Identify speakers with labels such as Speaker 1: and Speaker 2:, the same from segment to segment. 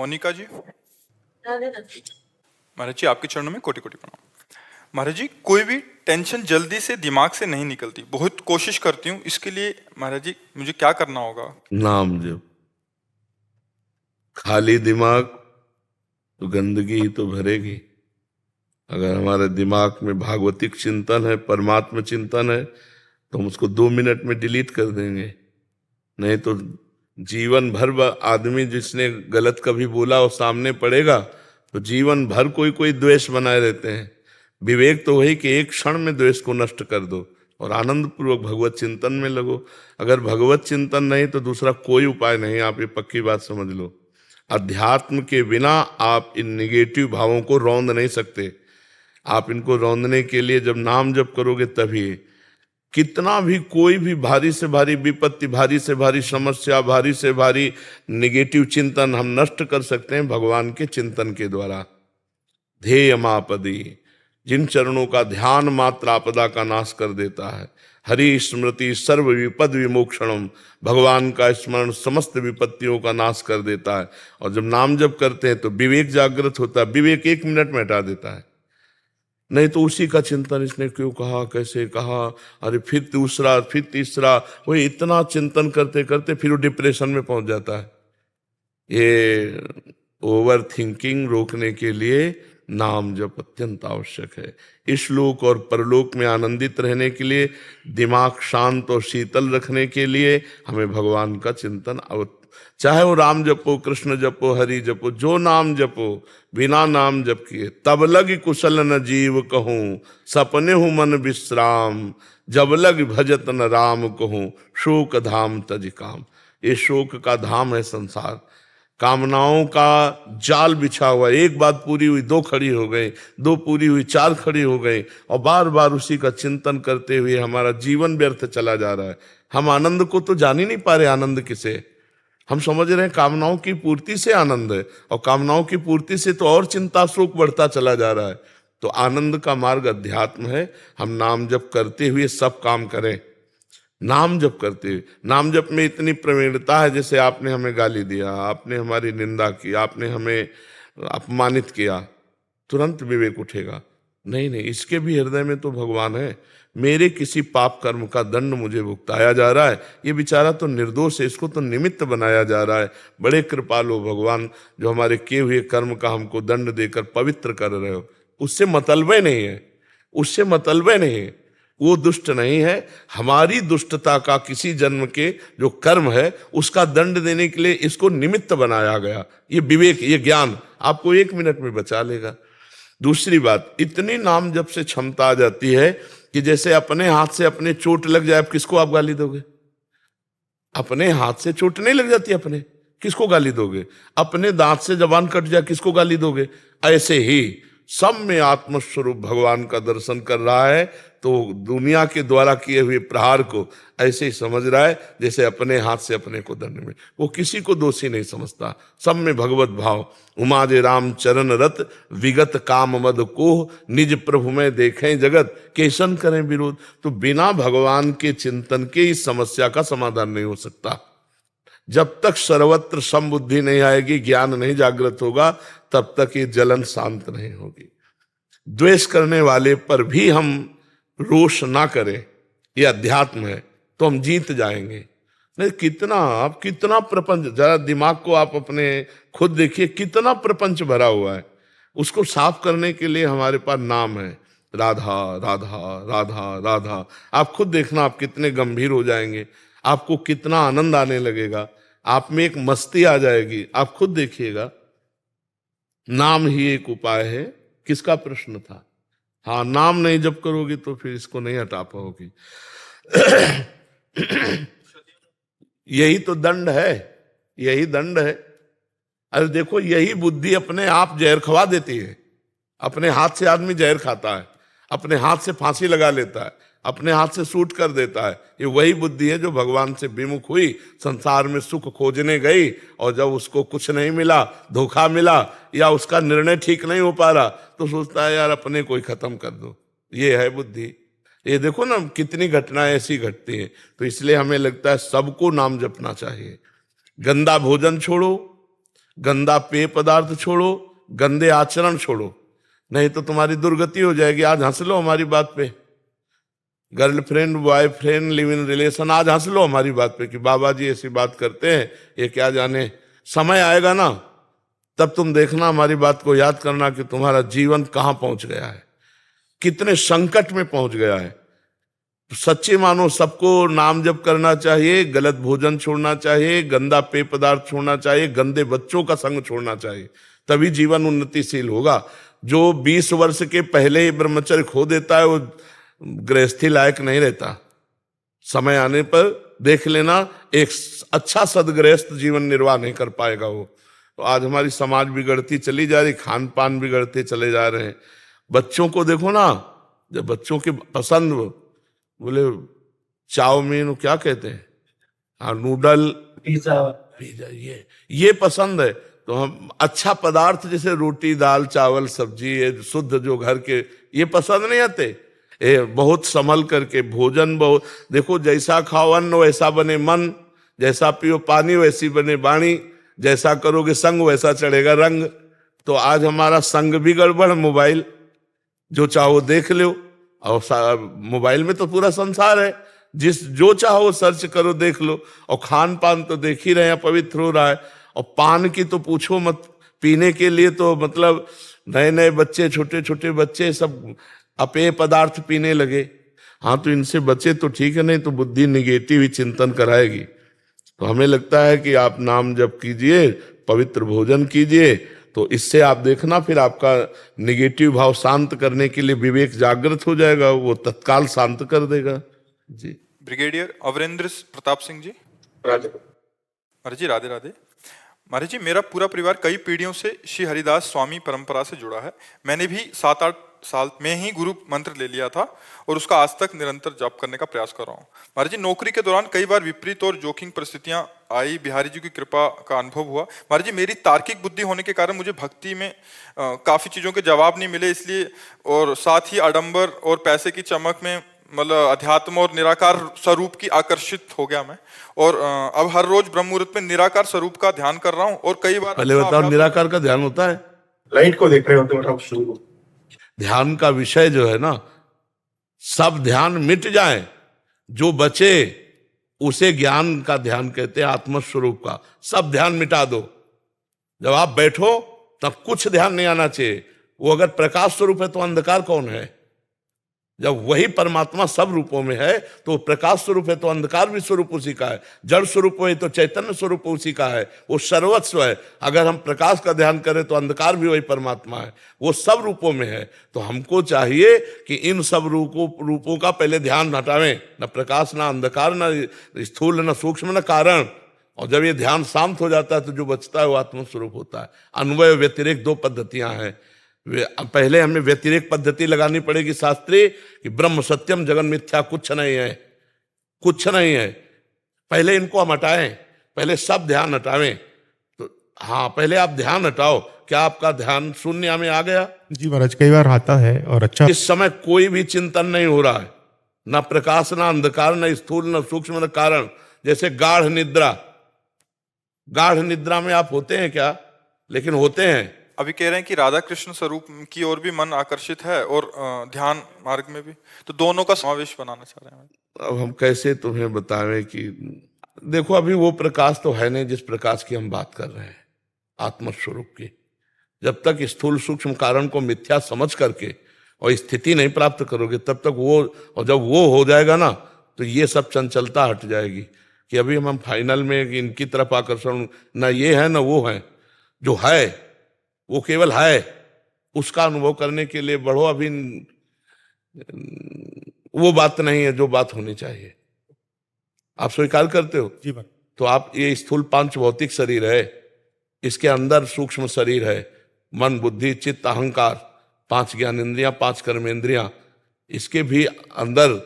Speaker 1: मोनिका जी, महाराज जी आपके चरणों में कोटि कोटि प्रणाम। महाराज जी, कोई भी टेंशन जल्दी से दिमाग से नहीं निकलती, बहुत कोशिश करती हूँ, इसके लिए महाराज जी मुझे क्या करना होगा?
Speaker 2: नाम जप। खाली दिमाग तो गंदगी ही तो भरेगी। अगर हमारे दिमाग में भागवतिक चिंतन है, परमात्मा चिंतन है, तो हम उसको 2 मिनट में डिलीट कर देंगे। नहीं तो जीवन भर आदमी जिसने गलत कभी बोला और सामने पड़ेगा तो जीवन भर कोई कोई द्वेष बनाए रहते हैं। विवेक तो वही कि एक क्षण में द्वेष को नष्ट कर दो और आनंद पूर्वक भगवत चिंतन में लगो। अगर भगवत चिंतन नहीं तो दूसरा कोई उपाय नहीं, आप ये पक्की बात समझ लो। अध्यात्म के बिना आप इन निगेटिव भावों को रौंद नहीं सकते। आप इनको रौंदने के लिए जब नाम जप करोगे तभी। कितना भी कोई भी भारी से भारी विपत्ति, भारी से भारी समस्या, भारी से भारी निगेटिव चिंतन हम नष्ट कर सकते हैं भगवान के चिंतन के द्वारा। ध्येय मापदी, जिन चरणों का ध्यान मात्र आपदा का नाश कर देता है। हरि स्मृति सर्व विपद विमोक्षणम, भगवान का स्मरण समस्त विपत्तियों का नाश कर देता है। और जब नाम जप करते हैं तो विवेक जागृत होता है। विवेक 1 मिनट में हटा देता है। नहीं तो उसी का चिंतन, इसने क्यों कहा, कैसे कहा, अरे फिर दूसरा, फिर तीसरा, वही इतना चिंतन करते करते फिर वो डिप्रेशन में पहुंच जाता है। ये ओवर थिंकिंग रोकने के लिए नाम जप अत्यंत आवश्यक है। इस लोक और परलोक में आनंदित रहने के लिए, दिमाग शांत और शीतल रखने के लिए हमें भगवान का चिंतन चाहे वो राम जपो, कृष्ण जपो, हरि जपो, जो नाम जपो, बिना नाम जप किए तब लग कुशल न जीव कहूं, सपने हूं मन विश्राम, जब लग भजत न राम कहूं, शोक धाम तज काम। ये शोक का धाम है संसार। कामनाओं का जाल बिछा हुआ, एक बात पूरी हुई 2 खड़ी हो गई, 2 पूरी हुई 4 खड़ी हो गई, और बार बार उसी का चिंतन करते हुए हमारा जीवन व्यर्थ चला जा रहा है। हम आनंद को तो जान ही नहीं पा रहे। आनंद किसे? हम समझ रहे हैं कामनाओं की पूर्ति से आनंद है, और कामनाओं की पूर्ति से तो और चिंता शोक बढ़ता चला जा रहा है। तो आनंद का मार्ग अध्यात्म है। हम नाम जप करते हुए सब काम करें। नाम जप करते हुए, नाम जप में इतनी प्रवीणता है, जैसे आपने हमें गाली दिया, आपने हमारी निंदा की, आपने हमें अपमानित किया, तुरंत विवेक उठेगा। नहीं नहीं, इसके भी हृदय में तो भगवान है। मेरे किसी पाप कर्म का दंड मुझे भुगताया जा रहा है। ये बेचारा तो निर्दोष है, इसको तो निमित्त बनाया जा रहा है। बड़े कृपालु भगवान, जो हमारे किए हुए कर्म का हमको दंड देकर पवित्र कर रहे हो। उससे मतलब नहीं है, उससे मतलब नहीं है। वो दुष्ट नहीं है। हमारी दुष्टता का किसी जन्म के जो कर्म है उसका दंड देने के लिए इसको निमित्त बनाया गया। ये विवेक, ये ज्ञान आपको 1 मिनट में बचा लेगा। दूसरी बात, इतनी नाम जप से क्षमता आ जाती है कि जैसे अपने हाथ से अपने चोट लग जाए, किसको आप गाली दोगे? अपने हाथ से चोट नहीं लग जाती, अपने किसको गाली दोगे? अपने दांत से जबान कट जाए, किसको गाली दोगे? ऐसे ही सब में आत्मस्वरूप भगवान का दर्शन कर रहा है, तो दुनिया के द्वारा किए हुए प्रहार को ऐसे ही समझ रहा है जैसे अपने हाथ से अपने को दंड में। वो किसी को दोषी नहीं समझता। सब में भगवत भाव। उमा जे राम चरण रत, विगत काम मद को, निज प्रभु में देखें जगत, केसन करें विरोध। तो बिना भगवान के चिंतन के इस समस्या का समाधान नहीं हो सकता। जब तक सर्वत्र समबुद्धि नहीं आएगी, ज्ञान नहीं जागृत होगा, तब तक ये जलन शांत नहीं होगी। द्वेष करने वाले पर भी हम रोष ना करें, ये अध्यात्म है, तो हम जीत जाएंगे। नहीं, कितना प्रपंच, जरा दिमाग को आप अपने खुद देखिए, कितना प्रपंच भरा हुआ है। उसको साफ करने के लिए हमारे पास नाम है, राधा राधा राधा राधा। आप खुद देखना, आप कितने गंभीर हो जाएंगे, आपको कितना आनंद आने लगेगा, आप में एक मस्ती आ जाएगी। आप खुद देखिएगा। नाम ही एक उपाय है। किसका प्रश्न था? हाँ, नाम नहीं जप करोगी तो फिर इसको नहीं हटा पाओगी। यही तो दंड है, यही दंड है। अरे देखो, यही बुद्धि अपने आप जहर खवा देती है। अपने हाथ से आदमी जहर खाता है, अपने हाथ से फांसी लगा लेता है, अपने हाथ से शूट कर देता है। ये वही बुद्धि है जो भगवान से विमुख हुई, संसार में सुख खोजने गई, और जब उसको कुछ नहीं मिला, धोखा मिला, या उसका निर्णय ठीक नहीं हो पा रहा, तो सोचता है यार अपने को ही खत्म कर दो। ये है बुद्धि। ये देखो ना, कितनी घटनाएं ऐसी घटती हैं। तो इसलिए हमें लगता है सबको नाम जपना चाहिए। गंदा भोजन छोड़ो, गंदा पेय पदार्थ छोड़ो, गंदे आचरण छोड़ो, नहीं तो तुम्हारी दुर्गति हो जाएगी। आज हंस लो हमारी बात पे, girlfriend boyfriend live in relation, आज हंस लो हमारी बात पे कि बाबा जी ऐसी बात करते हैं, ये क्या जाने। समय आएगा ना, तब तुम देखना, हमारी बात को याद करना कि तुम्हारा जीवन कहां पहुंच गया है, कितने संकट में पहुंच गया है। सच्चे मानो सबको नाम जप करना चाहिए, गलत भोजन छोड़ना चाहिए, गंदा पेय पदार्थ छोड़ना चाहिए, गंदे बच्चों का संग छोड़ना चाहिए, तभी जीवन उन्नतिशील होगा। जो 20 वर्ष के पहले ही ब्रह्मचर्य खो देता है, वो गृहस्थी लायक नहीं रहता। समय आने पर देख लेना, एक अच्छा सदगृहस्थ जीवन निर्वाह नहीं कर पाएगा वो। तो आज हमारी समाज बिगड़ती चली जा रही, खान पान बिगड़ते चले जा रहे हैं। बच्चों को देखो ना, जब बच्चों की पसंद, बोले चाउमीन, क्या कहते हैं, हाँ, नूडल, पिज्जा, ये पसंद है। तो हम अच्छा पदार्थ जैसे रोटी दाल चावल सब्जी, ये शुद्ध जो घर के, ये पसंद नहीं आते। बहुत संभल करके भोजन, बहुत देखो, जैसा खाओ अन्न वैसा बने मन, जैसा पियो पानी वैसी बने वाणी, जैसा करोगे संग वैसा चढ़ेगा रंग। तो आज हमारा संग भी गड़बड़, मोबाइल जो चाहो देख लो, और मोबाइल में तो पूरा संसार है, जिस जो चाहो सर्च करो देख लो। और खान पान तो देख ही रहे हैं, पवित्र हो रहा है। और पान की तो पूछो मत, पीने के लिए तो मतलब नए नए बच्चे, छोटे छोटे बच्चे सब अपेय पदार्थ पीने लगे। हाँ, तो इनसे बचे तो ठीक है, नहीं तो बुद्धि निगेटिव ही चिंतन कराएगी। तो हमें लगता है कि आप नाम जप कीजिए, पवित्र भोजन कीजिए, तो इससे आप देखना, फिर आपका निगेटिव भाव शांत करने के लिए विवेक जागृत हो जाएगा, वो तत्काल शांत कर देगा जी।
Speaker 1: ब्रिगेडियर अवरेंद्र प्रताप सिंह जी। महाराज जी राधे राधे। महाराज जी, मेरा पूरा परिवार कई पीढ़ियों से श्री हरिदास स्वामी परंपरा से जुड़ा है। मैंने भी 7-8 साल में ही गुरु मंत्र ले लिया था और उसका आज तक निरंतर जप करने का प्रयास कर रहा हूँ। महाराज जी, नौकरी के दौरान कई बार विपरीत और जोखिम परिस्थितियां आई, बिहारी जी की कृपा का अनुभव हुआ। महाराज जी, मेरी तार्किक बुद्धि होने के कारण मुझे भक्ति में काफी चीजों के जवाब नहीं मिले, इसलिए, और साथ ही आडंबर और पैसे की चमक में मतलब अध्यात्म और निराकार स्वरूप की आकर्षित हो गया मैं। और अब हर रोज ब्रह्म मुहूर्त में निराकार स्वरूप का ध्यान कर रहा हूँ। और कई बार
Speaker 2: पहले बताओ, निराकार का ध्यान होता है?
Speaker 3: लाइट को देख रहे होते हो आप शुरू।
Speaker 2: ध्यान का विषय जो है ना, सब ध्यान मिट जाए, जो बचे उसे ज्ञान का ध्यान कहते हैं, आत्मस्वरूप का। सब ध्यान मिटा दो, जब आप बैठो तब कुछ ध्यान नहीं आना चाहिए। वो अगर प्रकाश स्वरूप है तो अंधकार कौन है? जब वही परमात्मा सब रूपों में है तो प्रकाश स्वरूप है, तो अंधकार भी स्वरूप उसी का है। जड़ स्वरूप है तो चैतन्य स्वरूप उसी का है, वो सर्वस्व है। अगर हम प्रकाश का ध्यान करें तो अंधकार भी वही परमात्मा है, वो सब रूपों में है। तो हमको चाहिए कि इन सब रूपों का पहले ध्यान हटावें, न प्रकाश, न अंधकार, न स्थूल, न सूक्ष्म, न कारण। और जब ये ध्यान शांत हो जाता है तो जो बचता है वो आत्मस्वरूप होता है। अन्वय व्यतिरेक 2 पद्धतियां हैं। पहले हमें व्यतिरेक पद्धति लगानी पड़ेगी शास्त्रीय, कि ब्रह्म सत्यम जगन मिथ्या, कुछ नहीं है, कुछ नहीं है। पहले इनको हम हटाएं, पहले सब ध्यान हटावें। तो हाँ, पहले आप ध्यान हटाओ। क्या आपका ध्यान शून्य में आ गया?
Speaker 3: जी महाराज, कई बार आता है और अच्छा।
Speaker 2: इस समय कोई भी चिंतन नहीं हो रहा है, ना प्रकाश, ना अंधकार, ना स्थूल, ना सूक्ष्म, न कारण। जैसे गाढ़ निद्रा, गाढ़ निद्रा में आप होते हैं क्या? लेकिन होते हैं।
Speaker 1: अभी कह रहे हैं कि राधा कृष्ण स्वरूप की ओर भी मन आकर्षित है और ध्यान मार्ग में भी, तो दोनों का समावेश बनाना चाह रहे हैं।
Speaker 2: अब हम कैसे तुम्हें बतावें कि देखो, अभी वो प्रकाश तो है नहीं जिस प्रकाश की हम बात कर रहे हैं, आत्मस्वरूप की। जब तक स्थूल सूक्ष्म कारण को मिथ्या समझ करके और स्थिति नहीं प्राप्त करोगे, तब तक वो, और जब वो हो जाएगा ना, तो ये सब चंचलता हट जाएगी। कि अभी हम फाइनल में इनकी तरफ आकर्षण, ना ये है ना वो है, जो है वो केवल है, उसका अनुभव करने के लिए बढ़ो। अभी वो बात नहीं है जो बात होनी चाहिए। आप स्वीकार करते हो?
Speaker 3: जी भाई।
Speaker 2: तो आप, ये स्थूल 5 भौतिक शरीर है, इसके अंदर सूक्ष्म शरीर है, मन बुद्धि चित्त अहंकार, 5 ज्ञानेंद्रियां, 5 कर्मेंद्रियां, इसके भी अंदर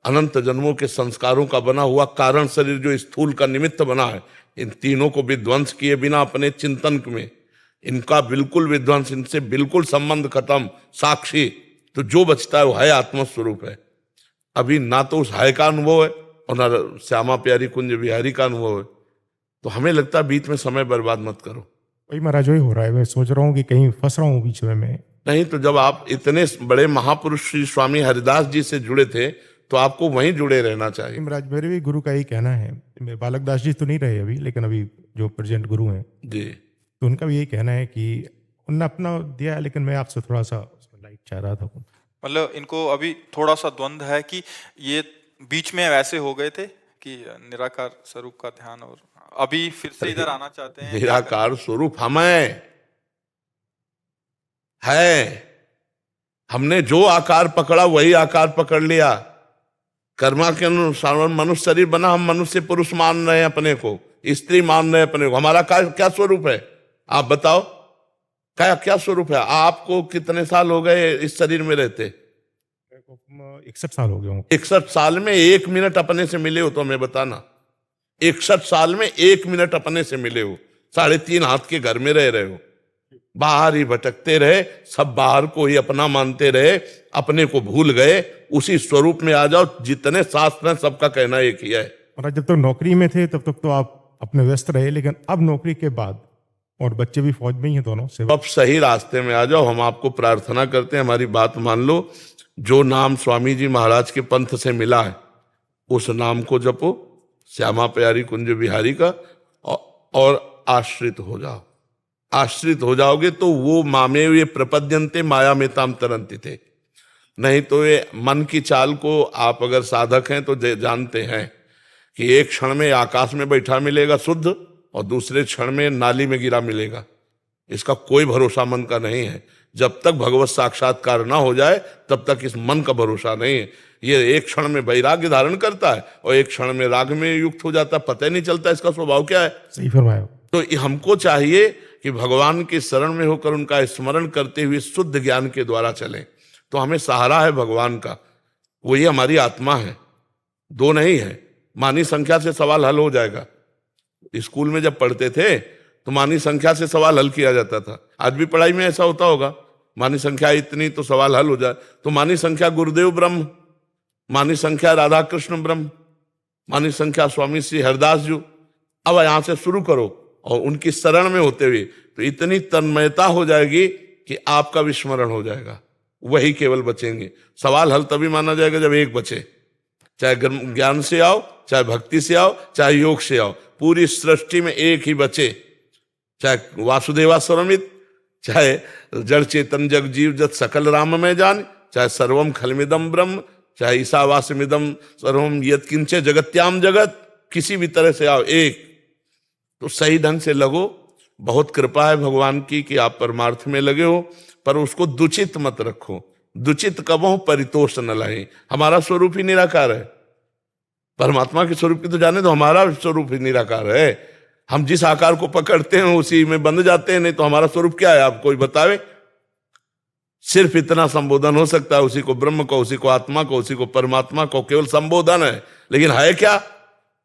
Speaker 2: अनंत जन्मों के संस्कारों का बना हुआ कारण शरीर जो स्थूल का निमित्त बना है। इन तीनों को विध्वंस किए बिना अपने चिंतन में, इनका बिल्कुल विध्वंस, इनसे बिल्कुल संबंध खत्म, साक्षी, तो जो बचता है वो है आत्मस्वरूप है। अभी ना तो उस है का अनुभव है और ना श्यामा प्यारी कुंज बिहारी का अनुभव है। तो हमें लगता है बीच में समय बर्बाद मत करो।
Speaker 3: वही महाराज वही हो रहा है। मैं सोच रहा हूँ कि कहीं फंस रहा हूँ बीच में मैं।
Speaker 2: नहीं तो जब आप इतने बड़े महापुरुष श्री स्वामी हरिदास जी से जुड़े थे तो आपको वहीं जुड़े रहना चाहिए।
Speaker 3: महाराज मेरे भी गुरु का यही कहना है। मैं बालक दास जी तो नहीं रहे अभी, लेकिन अभी जो प्रेजेंट गुरु हैं
Speaker 2: जी,
Speaker 3: तो उनका भी यही कहना है कि उन्होंने अपना दिया, लेकिन मैं आपसे थोड़ा सा उसमें लाइट चाह रहा था।
Speaker 1: मतलब इनको अभी थोड़ा सा द्वंद्व है कि ये बीच में वैसे हो गए थे कि निराकार स्वरूप का ध्यान, और अभी फिर से इधर आना चाहते हैं।
Speaker 2: निराकार स्वरूप हमें है, हमने जो आकार पकड़ा वही आकार पकड़ लिया। कर्मा के अनुसार मनुष्य शरीर बना, हम मनुष्य पुरुष मान रहे हैं अपने को, स्त्री मान रहे हैं अपने को। हमारा क्या स्वरूप है आप बताओ, क्या स्वरूप है? आपको कितने साल हो गए इस शरीर में रहते?
Speaker 3: 61 साल हो गए होंगे।
Speaker 2: 61 साल में 1 मिनट अपने से मिले हो तो हमें बताना। 61 साल में 1 मिनट अपने से मिले हो? 3.5 हाथ के घर में रह रहे हो, बाहर ही भटकते रहे, सब बाहर को ही अपना मानते रहे, अपने को भूल गए। उसी स्वरूप में आ जाओ। जितने शास्त्र हैं सबका कहना एक ही है।
Speaker 3: महाराज जब तक नौकरी में थे तब तक तो आप अपने व्यस्त रहे, लेकिन अब नौकरी के बाद, और बच्चे भी फौज में ही हैं दोनों से,
Speaker 2: अब सही रास्ते में आ जाओ। हम आपको प्रार्थना करते हैं, हमारी बात मान लो। जो नाम स्वामी जी महाराज के पंथ से मिला है उस नाम को जपो, श्यामा प्यारी कुंज बिहारी का, और आश्रित हो जाओ। आश्रित हो जाओगे तो वो मामे ये प्रपद्यंते माया में ताम तरंती थे। नहीं तो ये मन की चाल को आप अगर साधक हैं तो जानते हैं कि एक क्षण में आकाश में बैठा मिलेगा शुद्ध, और दूसरे क्षण में नाली में गिरा मिलेगा। इसका कोई भरोसा मन का नहीं है। जब तक भगवत साक्षात्कार ना हो जाए तब तक इस मन का भरोसा नहीं है। ये एक क्षण में वैराग्य धारण करता है और एक क्षण में राग में युक्त हो जाता है, पता ही नहीं चलता इसका स्वभाव क्या है।
Speaker 3: सही फरमाया।
Speaker 2: तो हमको चाहिए कि भगवान के शरण में होकर उनका स्मरण करते हुए शुद्ध ज्ञान के द्वारा चलें। तो हमें सहारा है भगवान का, वही हमारी आत्मा है, दो नहीं है। मानी संख्या से सवाल हल हो जाएगा। स्कूल में जब पढ़ते थे तो मानी संख्या से सवाल हल किया जाता था। आज भी पढ़ाई में ऐसा होता होगा, मानी संख्या इतनी तो सवाल हल हो जाए। तो मानी संख्या गुरुदेव ब्रह्म, मानी संख्या राधा कृष्ण ब्रह्म, मानी संख्या स्वामी श्री हरिदास जी। अब यहां से शुरू करो और उनकी शरण में होते हुए तो इतनी तन्मयता हो जाएगी कि आपका विस्मरण हो जाएगा, वही केवल बचेंगे। सवाल हल तभी माना जाएगा जब एक बचे, चाहे ज्ञान से आओ, चाहे भक्ति से आओ, चाहे योग से आओ, पूरी सृष्टि में एक ही बचे। चाहे वासुदेवा स्वरमित, चाहे जड़ चेतन जग जीव जत सकल राम में जान, चाहे सर्वम खलमिदम ब्रह्म, चाहे ईशावास्यमिदम सर्वम यत् किंचे जगत्याम जगत, किसी भी तरह से आओ एक। तो सही ढंग से लगो। बहुत कृपा है भगवान की कि आप परमार्थ में लगे हो, पर उसको दुचित मत रखो। दुचित कबहु परितोष न लहे। हमारा स्वरूप ही निराकार है। परमात्मा के स्वरूप की तो जाने तो हमारा स्वरूप ही निराकार है। हम जिस आकार को पकड़ते हैं उसी में बंध जाते हैं। नहीं तो हमारा स्वरूप क्या है आप कोई बतावे। सिर्फ इतना संबोधन हो सकता है, उसी को ब्रह्म को, उसी को आत्मा को, उसी को परमात्मा को, केवल संबोधन है। लेकिन है क्या?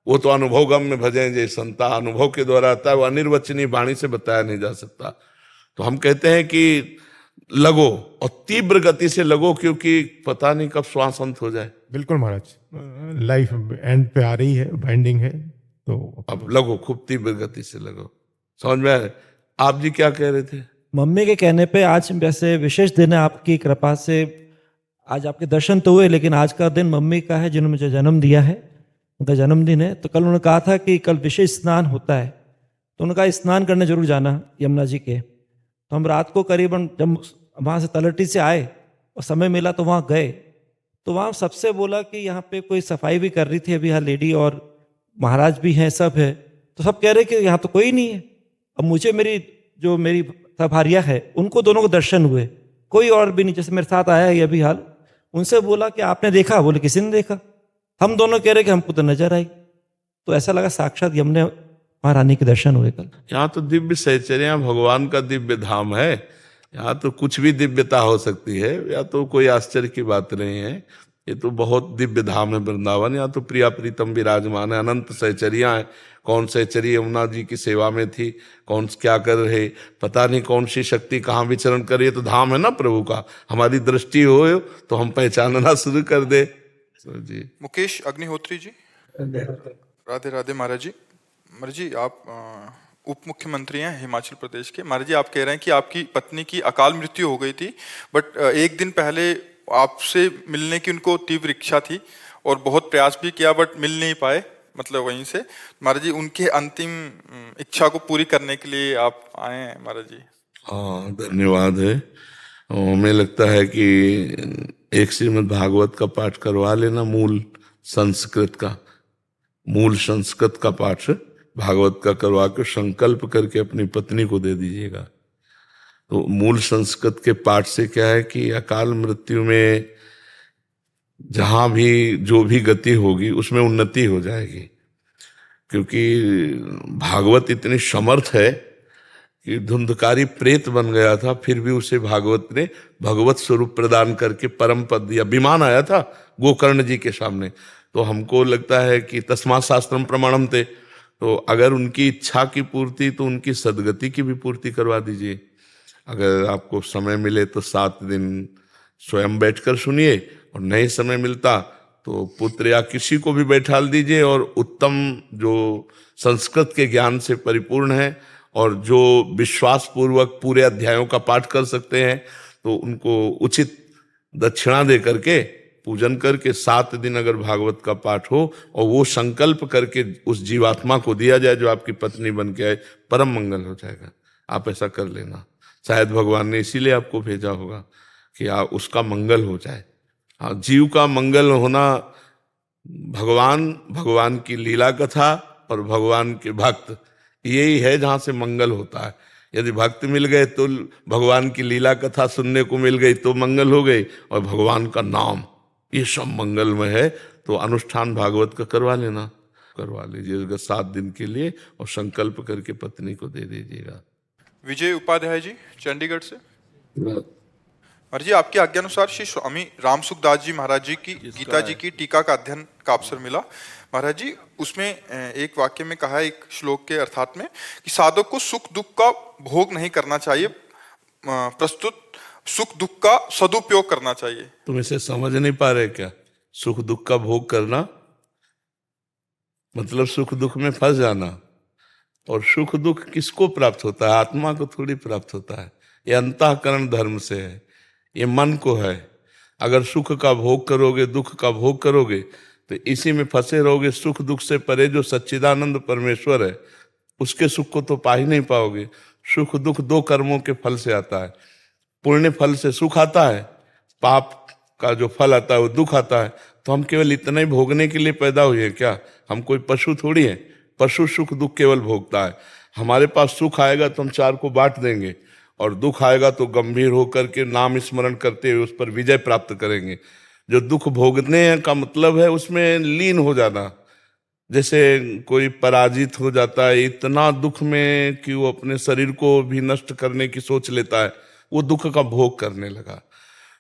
Speaker 2: वो तो अनुभव गम में भजे जय संता, अनुभव के द्वारा आता है। वो अनिर्वचनीय वाणी से बताया नहीं जा सकता। तो हम कहते हैं कि लगो और तीव्र गति से लगो, क्योंकि पता नहीं कब श्वास अंत हो जाए।
Speaker 3: बिल्कुल महाराज, लाइफ एंड पे आ रही है, बाइंडिंग है, तो
Speaker 2: अब लगो, खूब तीव्र गति से लगो। समझ में आए? आप जी क्या कह रहे थे?
Speaker 4: मम्मी के कहने पे आज वैसे विशेष दिन है, आपकी कृपा से आज आपके दर्शन तो हुए, लेकिन आज का दिन मम्मी का है जिन्होंने मुझे जन्म दिया है, उनका जन्मदिन है। तो कल उन्होंने कहा था कि कल विशेष स्नान होता है, तो उन्होंने कहा स्नान करने जरूर जाना यमुना जी के। तो हम रात को करीबन जब वहाँ से तलहटी से आए और समय मिला तो वहाँ गए, तो वहाँ सबसे बोला कि यहाँ पे कोई सफाई भी कर रही थी अभी, यहाँ लेडी और महाराज भी हैं, सब है। तो सब कह रहे कि यहाँ तो कोई नहीं है। अब मुझे मेरी भारिया है, उनको दोनों को दर्शन हुए, कोई और भी नहीं। जैसे मेरे साथ आया है अभी हाल, उनसे बोला कि आपने देखा? बोले किसी ने देखा। हम दोनों कह रहे कि हमको तो नजर आई। तो ऐसा लगा साक्षात यमुना महारानी के दर्शन हुए कल।
Speaker 2: यहाँ तो दिव्य सहचर्या भगवान का दिव्य धाम है। यहाँ तो कुछ भी दिव्यता हो सकती है, या तो कोई आश्चर्य की बात नहीं है। ये तो बहुत दिव्य धाम है वृंदावन। यहाँ तो प्रिया प्रीतम विराजमान है, अनंत सहचर्या है। कौन सहचरी यमुना जी की सेवा में थी, कौन क्या कर रहे, पता नहीं कौन सी शक्ति कहाँ विचरण कर रही है। तो धाम है ना प्रभु का। हमारी दृष्टि हो तो हम पहचानना शुरू कर दे। जी
Speaker 1: मुकेश अग्निहोत्री जी, राधे राधे महाराज जी। महाराज जी, आप उप मुख्यमंत्री हैं हिमाचल प्रदेश के। महाराज जी, आप कह रहे हैं कि आपकी पत्नी की अकाल मृत्यु हो गई थी, बट एक दिन पहले आपसे मिलने की उनको तीव्र इच्छा थी और बहुत प्रयास भी किया, बट मिल नहीं पाए, मतलब वहीं से। महाराज जी, उनके अंतिम इच्छा को पूरी करने के लिए आप आए हैं महाराज जी।
Speaker 2: हाँ, धन्यवाद है। हमें लगता है कि एक श्रीमद् भागवत का पाठ करवा लेना, मूल संस्कृत का पाठ भागवत का करवा के संकल्प करके अपनी पत्नी को दे दीजिएगा। तो मूल संस्कृत के पाठ से क्या है कि अकाल मृत्यु में जहां भी जो भी गति होगी उसमें उन्नति हो जाएगी, क्योंकि भागवत इतनी समर्थ है कि धुंधकारी प्रेत बन गया था, फिर भी उसे भागवत ने भगवत स्वरूप प्रदान करके परम पद दिया। विमान आया था गोकर्ण जी के सामने, तो हमको लगता है कि तस्मात् शास्त्रम प्रमाणम थे, तो अगर उनकी इच्छा की पूर्ति तो उनकी सदगति की भी पूर्ति करवा दीजिए। अगर आपको समय मिले तो 7 दिन स्वयं बैठकर सुनिए, और नहीं समय मिलता तो पुत्र या किसी को भी बैठा दीजिए, और उत्तम जो संस्कृत के ज्ञान से परिपूर्ण है और जो विश्वास पूर्वक पूरे अध्यायों का पाठ कर सकते हैं, तो उनको उचित दक्षिणा दे करके पूजन करके 7 दिन अगर भागवत का पाठ हो और वो संकल्प करके उस जीवात्मा को दिया जाए जो आपकी पत्नी बन के आए, परम मंगल हो जाएगा। आप ऐसा कर लेना, शायद भगवान ने इसीलिए आपको भेजा होगा कि उसका मंगल हो जाए। हाँ, जीव का मंगल होना, भगवान की लीला कथा और भगवान के भक्त, यही है जहां से मंगल होता है। यदि भक्त मिल गए तो भगवान की लीला कथा सुनने को मिल गई तो मंगल हो गई, और भगवान का नाम, ये सब मंगलमय है। तो अनुष्ठान भागवत का करवा लीजिएगा 7 दिन के लिए, और संकल्प करके पत्नी को दे दीजिएगा।
Speaker 1: विजय उपाध्याय जी, चंडीगढ़ से। महाराज जी, आपकी आज्ञानुसार श्री स्वामी राम सुखदास जी महाराज जी की गीता जी की टीका का अध्ययन का अवसर मिला। महाराज जी, उसमें एक वाक्य में कहा है, एक श्लोक के अर्थात में, कि साधक को सुख दुख का भोग नहीं करना चाहिए, प्रस्तुत सुख दुख का सदुपयोग करना चाहिए।
Speaker 2: तुम इसे समझ नहीं पा रहे क्या? सुख दुख का भोग करना मतलब सुख दुख में फंस जाना। और सुख दुख किसको प्राप्त होता है? आत्मा को थोड़ी प्राप्त होता है। ये अंतःकरण धर्म से है, ये मन को है। अगर सुख का भोग करोगे, दुख का भोग करोगे, तो इसी में फंसे रहोगे। सुख दुख से परे जो सच्चिदानंद परमेश्वर है, उसके सुख को तो पा ही नहीं पाओगे। सुख दुख 2 कर्मों के फल से आता है। पुण्य फल से सुख आता है, पाप का जो फल आता है वो दुख आता है। तो हम केवल इतना ही भोगने के लिए पैदा हुए हैं क्या? हम कोई पशु थोड़ी हैं। पशु सुख दुख केवल भोगता है। हमारे पास सुख आएगा तो हम 4 को बांट देंगे, और दुख आएगा तो गंभीर होकर के नाम स्मरण करते हुए उस पर विजय प्राप्त करेंगे। जो दुख भोगने का मतलब है उसमें लीन हो जाना। जैसे कोई पराजित हो जाता है इतना दुख में कि वो अपने शरीर को भी नष्ट करने की सोच लेता है, वो दुख का भोग करने लगा।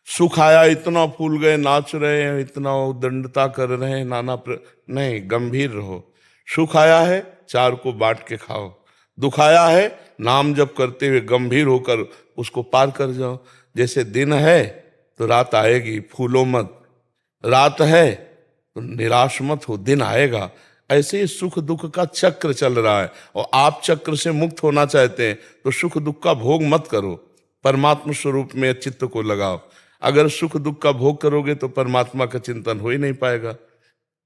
Speaker 2: सुख आया, इतना फूल गए, नाच रहे हैं, इतना उद्दंडता कर रहे हैं, नहीं, गंभीर रहो। सुख आया है, 4 को बांट के खाओ। दुख आया है, नाम जप करते हुए गंभीर होकर उसको पार कर जाओ। जैसे दिन है तो रात आएगी, फूलो मत। रात है तो निराश मत हो, दिन आएगा। ऐसे ही सुख दुख का चक्र चल रहा है, और आप चक्र से मुक्त होना चाहते हैं तो सुख दुख का भोग मत करो, परमात्मा स्वरूप में चित्त को लगाओ। अगर सुख दुख का भोग करोगे तो परमात्मा का चिंतन हो ही नहीं पाएगा।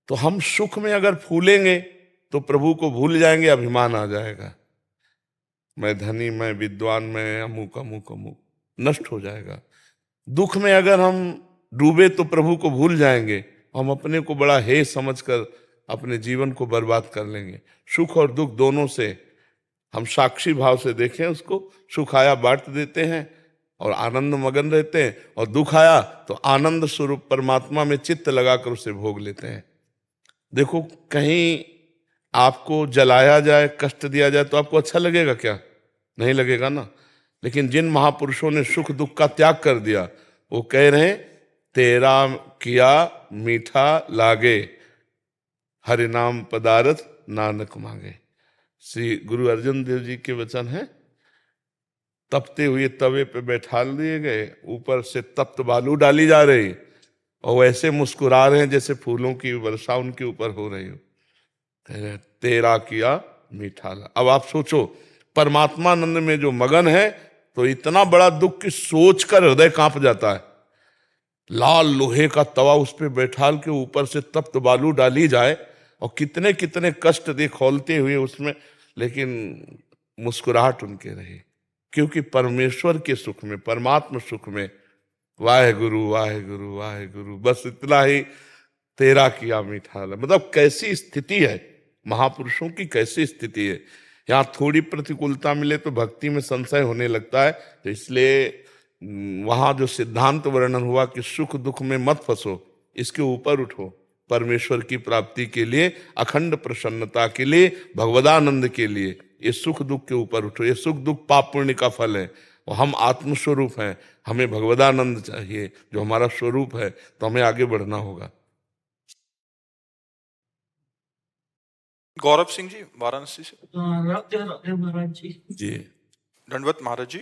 Speaker 2: तो हम सुख में अगर फूलेंगे तो प्रभु को भूल जाएंगे, अभिमान आ जाएगा, मैं धनी, मैं विद्वान, मैं अमुक अमुक अमुक, नष्ट हो जाएगा। दुख में अगर हम डूबे तो प्रभु को भूल जाएंगे, हम अपने को बड़ा हे समझकर अपने जीवन को बर्बाद कर लेंगे। सुख और दुख दोनों से हम साक्षी भाव से देखें उसको। सुख आया बांट देते हैं और आनंद मगन रहते हैं, और दुख आया तो आनंद स्वरूप परमात्मा में चित्त लगाकर उसे भोग लेते हैं। देखो, कहीं आपको जलाया जाए, कष्ट दिया जाए तो आपको अच्छा लगेगा क्या? नहीं लगेगा ना। लेकिन जिन महापुरुषों ने सुख दुख का त्याग कर दिया, वो कह रहे हैं, तेरा किया मीठा लागे, हरि नाम पदारथ नानक मांगे। श्री गुरु अर्जन देव जी के वचन है। तपते हुए तवे पे बैठा दिए गए, ऊपर से तप्त बालू डाली जा रही, और वैसे मुस्कुरा रहे हैं जैसे फूलों की वर्षा उनके ऊपर हो रही हो। तेरा किया मीठा ला। अब आप सोचो, परमात्मानंद में जो मगन है तो इतना बड़ा दुख कि सोचकर हृदय कांप जाता है। लाल लोहे का तवा उस पर बैठाल के ऊपर से तप्त बालू डाली जाए और कितने कितने कष्ट दे खौलते हुए उसमें, लेकिन मुस्कुराहट उनके रहे, क्योंकि परमेश्वर के सुख में, परमात्मा सुख में वाहे गुरु वाहे गुरु वाहे गुरु, बस इतना ही तेरा किया मीठा। मतलब कैसी स्थिति है महापुरुषों की, कैसी स्थिति है। यहाँ थोड़ी प्रतिकूलता मिले तो भक्ति में संशय होने लगता है। तो इसलिए वहां जो सिद्धांत वर्णन हुआ कि सुख दुख में मत फंसो, इसके ऊपर उठो, परमेश्वर की प्राप्ति के लिए, अखंड प्रसन्नता के लिए, भगवदानंद के लिए, ये सुख दुख के ऊपर उठो। ये सुख दुख पाप पुण्य का फल है और हम आत्मस्वरूप हैं, हमें भगवदानंद चाहिए जो हमारा स्वरूप है, तो हमें आगे बढ़ना होगा।
Speaker 1: गौरव सिंह जी वाराणसी से।
Speaker 5: महाराज जी
Speaker 2: जी
Speaker 1: दंडवत महाराज जी।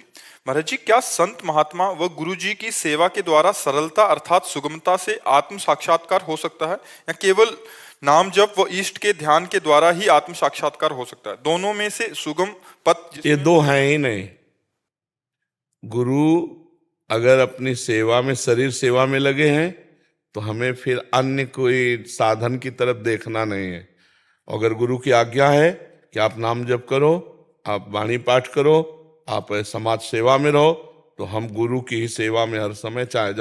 Speaker 1: महाराज जी, क्या संत महात्मा व गुरु जी की सेवा के द्वारा सरलता अर्थात सुगमता से आत्म साक्षात्कार हो सकता है, या केवल नाम जप व इष्ट के ध्यान के द्वारा ही आत्म साक्षात्कार हो सकता है? दोनों में से सुगम पथ
Speaker 2: ये दो हैं ही नहीं। गुरु अगर अपनी सेवा में, शरीर सेवा में लगे हैं तो हमें फिर अन्य कोई साधन की तरफ देखना नहीं है। अगर गुरु की आज्ञा है कि आप नाम जप करो, आप वाणी पाठ करो, आप समाज सेवा में रहो, तो हम गुरु की ही सेवा में हर समय चाहे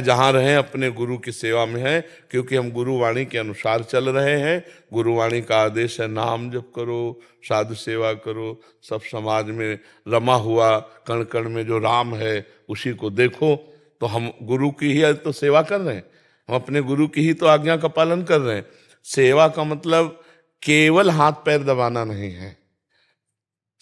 Speaker 2: जहाँ रहें अपने गुरु की सेवा में हैं, क्योंकि हम गुरु वाणी के अनुसार चल रहे हैं। गुरु वाणी का आदेश है नाम जप करो, साधु सेवा करो, सब समाज में रमा हुआ कण कण में जो राम है उसी को देखो। तो हम गुरु की ही तो सेवा कर रहे हैं, हम अपने गुरु की ही तो आज्ञा का पालन कर रहे हैं। सेवा का मतलब केवल हाथ पैर दबाना नहीं है।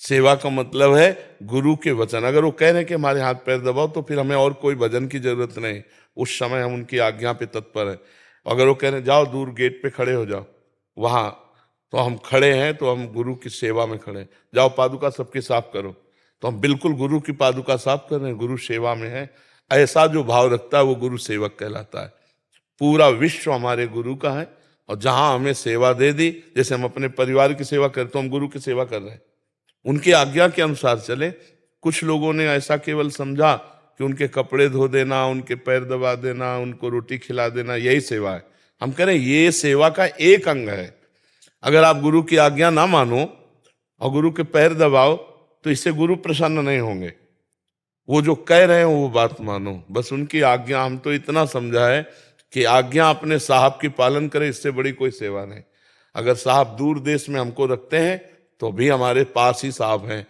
Speaker 2: सेवा का मतलब है गुरु के वचन। अगर वो कह रहे हैं कि हमारे हाथ पैर दबाओ, तो फिर हमें और कोई भजन की जरूरत नहीं, उस समय हम उनकी आज्ञा पे तत्पर हैं। अगर वो कह रहे हैं जाओ दूर गेट पे खड़े हो जाओ, वहां तो हम खड़े हैं, तो हम गुरु की सेवा में खड़े हैं। जाओ पादुका सबकी साफ करो, तो हम बिल्कुल गुरु की पादुका साफ कर रहे हैं, गुरु सेवा में है। ऐसा जो भाव रखता है वो गुरु सेवक कहलाता है। पूरा विश्व हमारे गुरु का है, और जहां हमें सेवा दे दी, जैसे हम अपने परिवार की सेवा करते, तो हम गुरु की सेवा कर रहे हैं, उनकी आज्ञा के अनुसार चले। कुछ लोगों ने ऐसा केवल समझा कि उनके कपड़े धो देना, उनके पैर दबा देना, उनको रोटी खिला देना, यही सेवा है। हम कह रहे हैं ये सेवा का एक अंग है। अगर आप गुरु की आज्ञा ना मानो और गुरु के पैर दबाओ, तो इससे गुरु प्रसन्न नहीं होंगे। वो जो कह रहे हैं वो बात मानो, बस उनकी आज्ञा। हम तो इतना समझा है कि आज्ञा अपने साहब की पालन करें, इससे बड़ी कोई सेवा नहीं। अगर साहब दूर देश में हमको रखते हैं तो भी हमारे पास ही साहब हैं,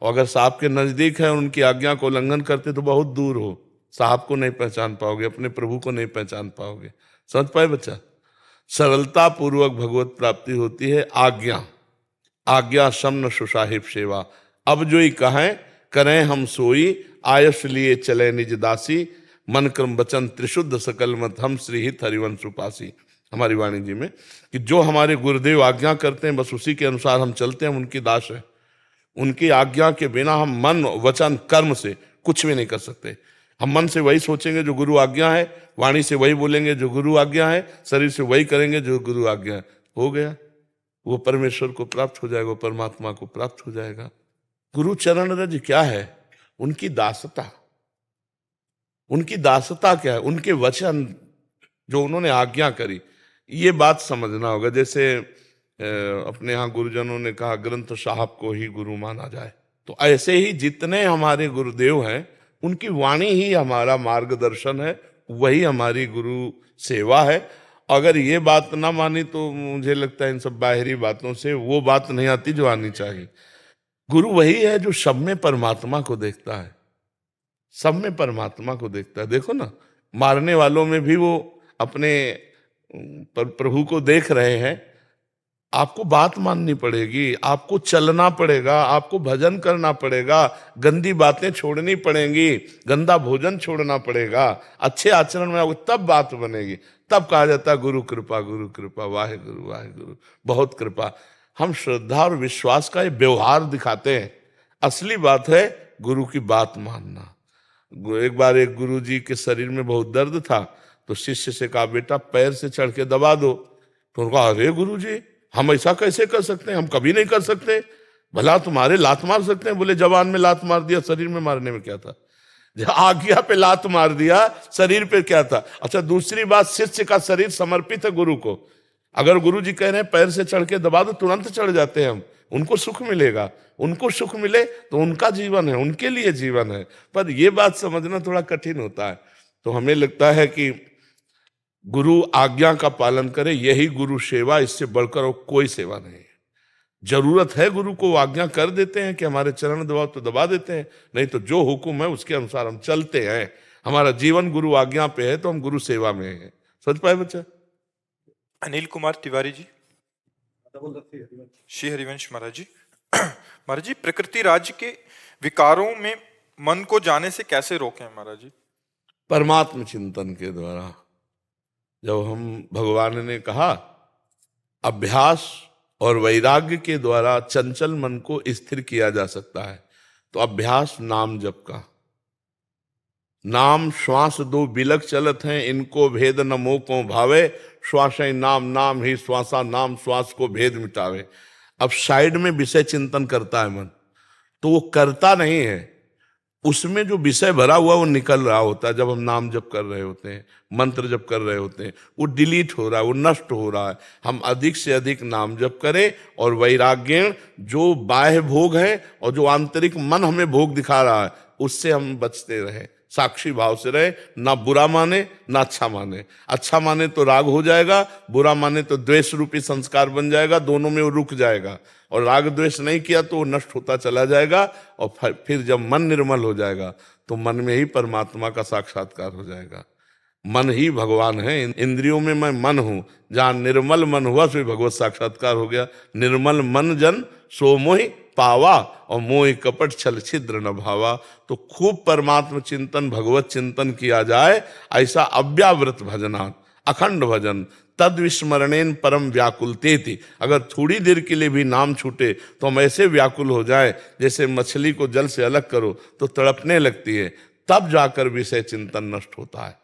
Speaker 2: और अगर साहब के नजदीक है और उनकी आज्ञा को उल्लंघन करते तो बहुत दूर हो, साहब को नहीं पहचान पाओगे, अपने प्रभु को नहीं पहचान पाओगे। समझ पाए बच्चा? सरलता पूर्वक भगवत प्राप्ति होती है आज्ञा समन सुसाहिब सेवा। अब जो ही कहें करें हम सोई, आयस लिए चले निज दासी, मन क्रम वचन त्रिशुद्ध सकल मत हम श्री हित हरिवंश उपासी। हमारी वाणी जी में कि जो हमारे गुरुदेव आज्ञा करते हैं बस उसी के अनुसार हम चलते हैं, हम उनकी दास है। उनकी आज्ञा के बिना हम मन वचन कर्म से कुछ भी नहीं कर सकते। हम मन से वही सोचेंगे जो गुरु आज्ञा है, वाणी से वही बोलेंगे जो गुरु आज्ञा है, शरीर से वही करेंगे जो गुरु आज्ञा है। हो गया, वो परमेश्वर को प्राप्त हो जाएगा, परमात्मा को प्राप्त हो जाएगा। गुरु चरण रज क्या है? उनकी दासता। उनकी दासता क्या है? उनके वचन जो उन्होंने आज्ञा करी, ये बात समझना होगा। जैसे अपने यहाँ गुरुजनों ने कहा ग्रंथ साहब को ही गुरु माना जाए, तो ऐसे ही जितने हमारे गुरुदेव हैं उनकी वाणी ही हमारा मार्गदर्शन है, वही हमारी गुरु सेवा है। अगर ये बात ना मानी तो मुझे लगता है इन सब बाहरी बातों से वो बात नहीं आती जो आनी चाहिए। गुरु वही है जो सब में परमात्मा को देखता है, सब में परमात्मा को देखता है। देखो ना, मारने वालों में भी वो अपने प्रभु को देख रहे हैं। आपको बात माननी पड़ेगी, आपको चलना पड़ेगा, आपको भजन करना पड़ेगा, गंदी बातें छोड़नी पड़ेंगी, गंदा भोजन छोड़ना पड़ेगा, अच्छे आचरण में आओगे तब बात बनेगी। तब कहा जाता है गुरु कृपा, वाहे गुरु बहुत कृपा। हम श्रद्धा और विश्वास का ये व्यवहार दिखाते हैं। असली बात है गुरु की बात मानना। एक बार एक गुरु जी के शरीर में बहुत दर्द था, तो शिष्य से कहा बेटा पैर से चढ़ के दबा दो। तो उन्होंने कहा अरे गुरु जी हम ऐसा कैसे कर सकते हैं, हम कभी नहीं कर सकते। भला तुम्हारे लात मार सकते हैं? बोले जवान में लात मार दिया, शरीर में मारने में क्या था? जब आज्ञा पे लात मार दिया, शरीर पे क्या था? अच्छा, दूसरी बात, शिष्य का शरीर समर्पित है गुरु को। अगर गुरु जी कह रहे हैं पैर से चढ़ के दबा दो, तुरंत चढ़ जाते हैं हम, उनको सुख मिलेगा। उनको सुख मिले तो उनका जीवन है, उनके लिए जीवन है। पर यह बात समझना थोड़ा कठिन होता है। तो हमें लगता है कि गुरु आज्ञा का पालन करे, यही गुरु सेवा, इससे बढ़कर और कोई सेवा नहीं है। जरूरत है गुरु को, आज्ञा कर देते हैं कि हमारे चरण दबाओ तो दबा देते हैं, नहीं तो जो हुक्म है उसके अनुसार हम चलते हैं। हमारा जीवन गुरु आज्ञा पे है तो हम गुरु सेवा में हैं। समझ पाए बच्चा?
Speaker 1: अनिल कुमार तिवारी जी। श्री हरिवंश महाराज जी। महाराज जी, प्रकृति राज्य के विकारों में मन को जाने से कैसे रोकें महाराज जी?
Speaker 2: परमात्म चिंतन के द्वारा। जब हम, भगवान ने कहा अभ्यास और वैराग्य के द्वारा चंचल मन को स्थिर किया जा सकता है, तो अभ्यास नाम जप का। नाम श्वास दो बिलक चलत हैं, इनको भेद न मोह को भावे, श्वास नाम नाम ही श्वासा नाम, श्वास को भेद मिटावे। अब साइड में विषय चिंतन करता है मन, तो वो करता नहीं है, उसमें जो विषय भरा हुआ वो निकल रहा होता है। जब हम नाम जप कर रहे होते हैं, मंत्र जप कर रहे होते हैं, वो डिलीट हो रहा है, वो नष्ट हो रहा है। हम अधिक से अधिक नाम जप करें और वैराग्य, जो बाह्य भोग है और जो आंतरिक मन हमें भोग दिखा रहा है, उससे हम बचते रहे, साक्षी भाव से रहे। ना बुरा माने ना अच्छा माने। अच्छा माने तो राग हो जाएगा, बुरा माने तो द्वेष रूपी संस्कार बन जाएगा, दोनों में वो रुक जाएगा। और राग द्वेष नहीं किया तो वो नष्ट होता चला जाएगा। और फिर जब मन निर्मल हो जाएगा तो मन में ही परमात्मा का साक्षात्कार हो जाएगा। मन ही भगवान है। इंद्रियों में मैं मन हूं, जहां निर्मल मन हुआ सो भगवत साक्षात्कार हो गया। निर्मल मन जन सो मोहि पावा, और मोहि कपट छल छिद्र न भावा। तो खूब परमात्मा चिंतन, भगवत चिंतन किया जाए, ऐसा अव्यावृत भजनात्, अखंड भजन, तद विस्मरणेन परम व्याकुलतेति। अगर थोड़ी देर के लिए भी नाम छूटे तो हम ऐसे व्याकुल हो जाए, जैसे मछली को जल से अलग करो तो तड़पने लगती है। तब जाकर विषय चिंतन नष्ट होता है।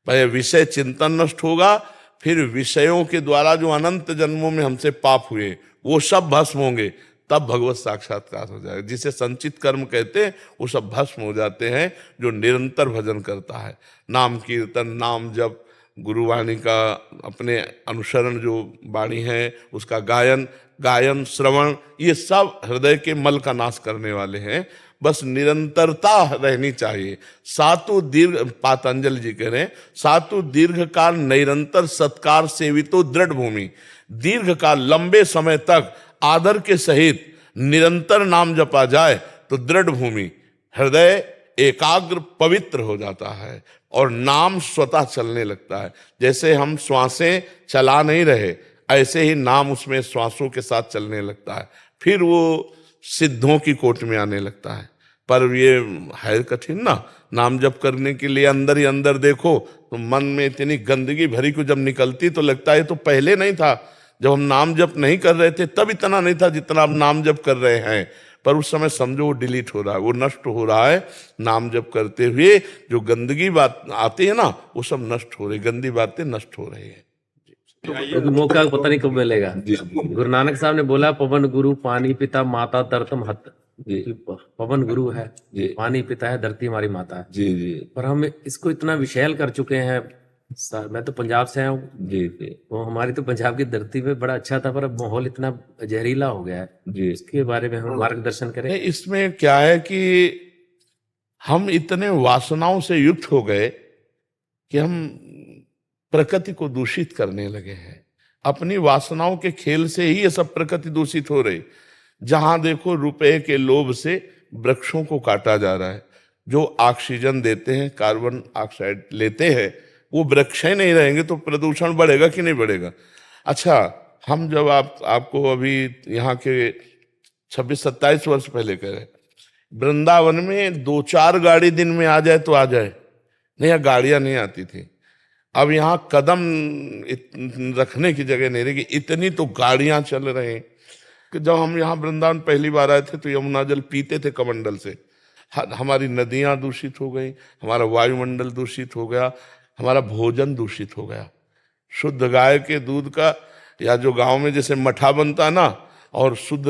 Speaker 2: पहले विषय चिंतन नष्ट होगा, फिर विषयों के द्वारा जो अनंत जन्मों में हमसे पाप हुए वो सब भस्म होंगे, तब भगवत साक्षात्कार हो जाएगा। जिसे संचित कर्म कहते हैं वो सब भस्म हो जाते हैं जो निरंतर भजन करता है। नाम कीर्तन, नाम जप, गुरुवाणी का अपने अनुसरण, जो वाणी है उसका गायन श्रवण, ये सब हृदय के मल का नाश करने वाले हैं। बस निरंतरता रहनी चाहिए। सातु दीर्घ, पातंजलि जी कह रहे हैं, सातु दीर्घ काल निरंतर सत्कार सेवितो दृढ़ भूमि। दीर्घ काल, लंबे समय तक आदर के सहित निरंतर नाम जपा जाए तो दृढ़ भूमि, हृदय एकाग्र पवित्र हो जाता है और नाम स्वतः चलने लगता है। जैसे हम श्वासें चला नहीं रहे, ऐसे ही नाम उसमें श्वासों के साथ चलने लगता है। फिर वो सिद्धों की कोट में आने लगता है। पर ये है कठिन ना, नाम जप करने के लिए अंदर ही अंदर देखो तो मन में इतनी गंदगी भरी को जब निकलती तो लगता है तो पहले नहीं था। जब हम नाम जप नहीं कर रहे थे तब इतना नहीं था जितना अब नाम जप कर रहे हैं। पर उस समय समझो वो डिलीट हो रहा है, वो नष्ट हो रहा है। नाम जप करते हुए जो गंदगी बात आती है ना, वो सब नष्ट हो रही, गंदी बातें नष्ट हो रही है।
Speaker 6: तो मौका पता नहीं कब मिलेगा। गुरु नानक साहब ने बोला, पवन गुरु पानी पिता माता धरतम हत। पवन गुरु है, पानी पिता है, धरती हमारी माता है।
Speaker 2: जी जी।
Speaker 6: पर हम इसको इतना विशैल कर चुके हैं। मैं तो पंजाब से आया हूँ
Speaker 2: जी जी।
Speaker 6: वो हमारी तो पंजाब की धरती पे बड़ा अच्छा था, पर अब माहौल इतना जहरीला हो गया है
Speaker 2: जी।
Speaker 6: इसके बारे में हम मार्गदर्शन करें।
Speaker 2: इसमें क्या है कि हम इतने वासनाओं से युक्त हो गए कि हम प्रकृति को दूषित करने लगे हैं। अपनी वासनाओं के खेल से ही ये सब प्रकृति दूषित हो रही। जहां देखो रुपए के लोभ से वृक्षों को काटा जा रहा है। जो ऑक्सीजन देते हैं, कार्बन ऑक्साइड लेते हैं, वो वृक्ष ही नहीं रहेंगे तो प्रदूषण बढ़ेगा कि नहीं बढ़ेगा? अच्छा, हम जब आपको अभी यहाँ के 26-27 वर्ष पहले कह रहे, वृंदावन में 2-4 गाड़ी दिन में आ जाए तो आ जाए, नहीं यहाँ गाड़ियां नहीं आती थी। अब यहाँ कदम रखने की जगह नहीं रहेगी, इतनी तो गाड़ियां चल रहे हैं कि जब हम यहाँ वृंदावन पहली बार आए थे तो यमुना जल पीते थे कमंडल से। हमारी नदियां दूषित हो गई, हमारा वायुमंडल दूषित हो गया, हमारा भोजन दूषित हो गया। शुद्ध गाय के दूध का, या जो गांव में जैसे मठा बनता ना, और शुद्ध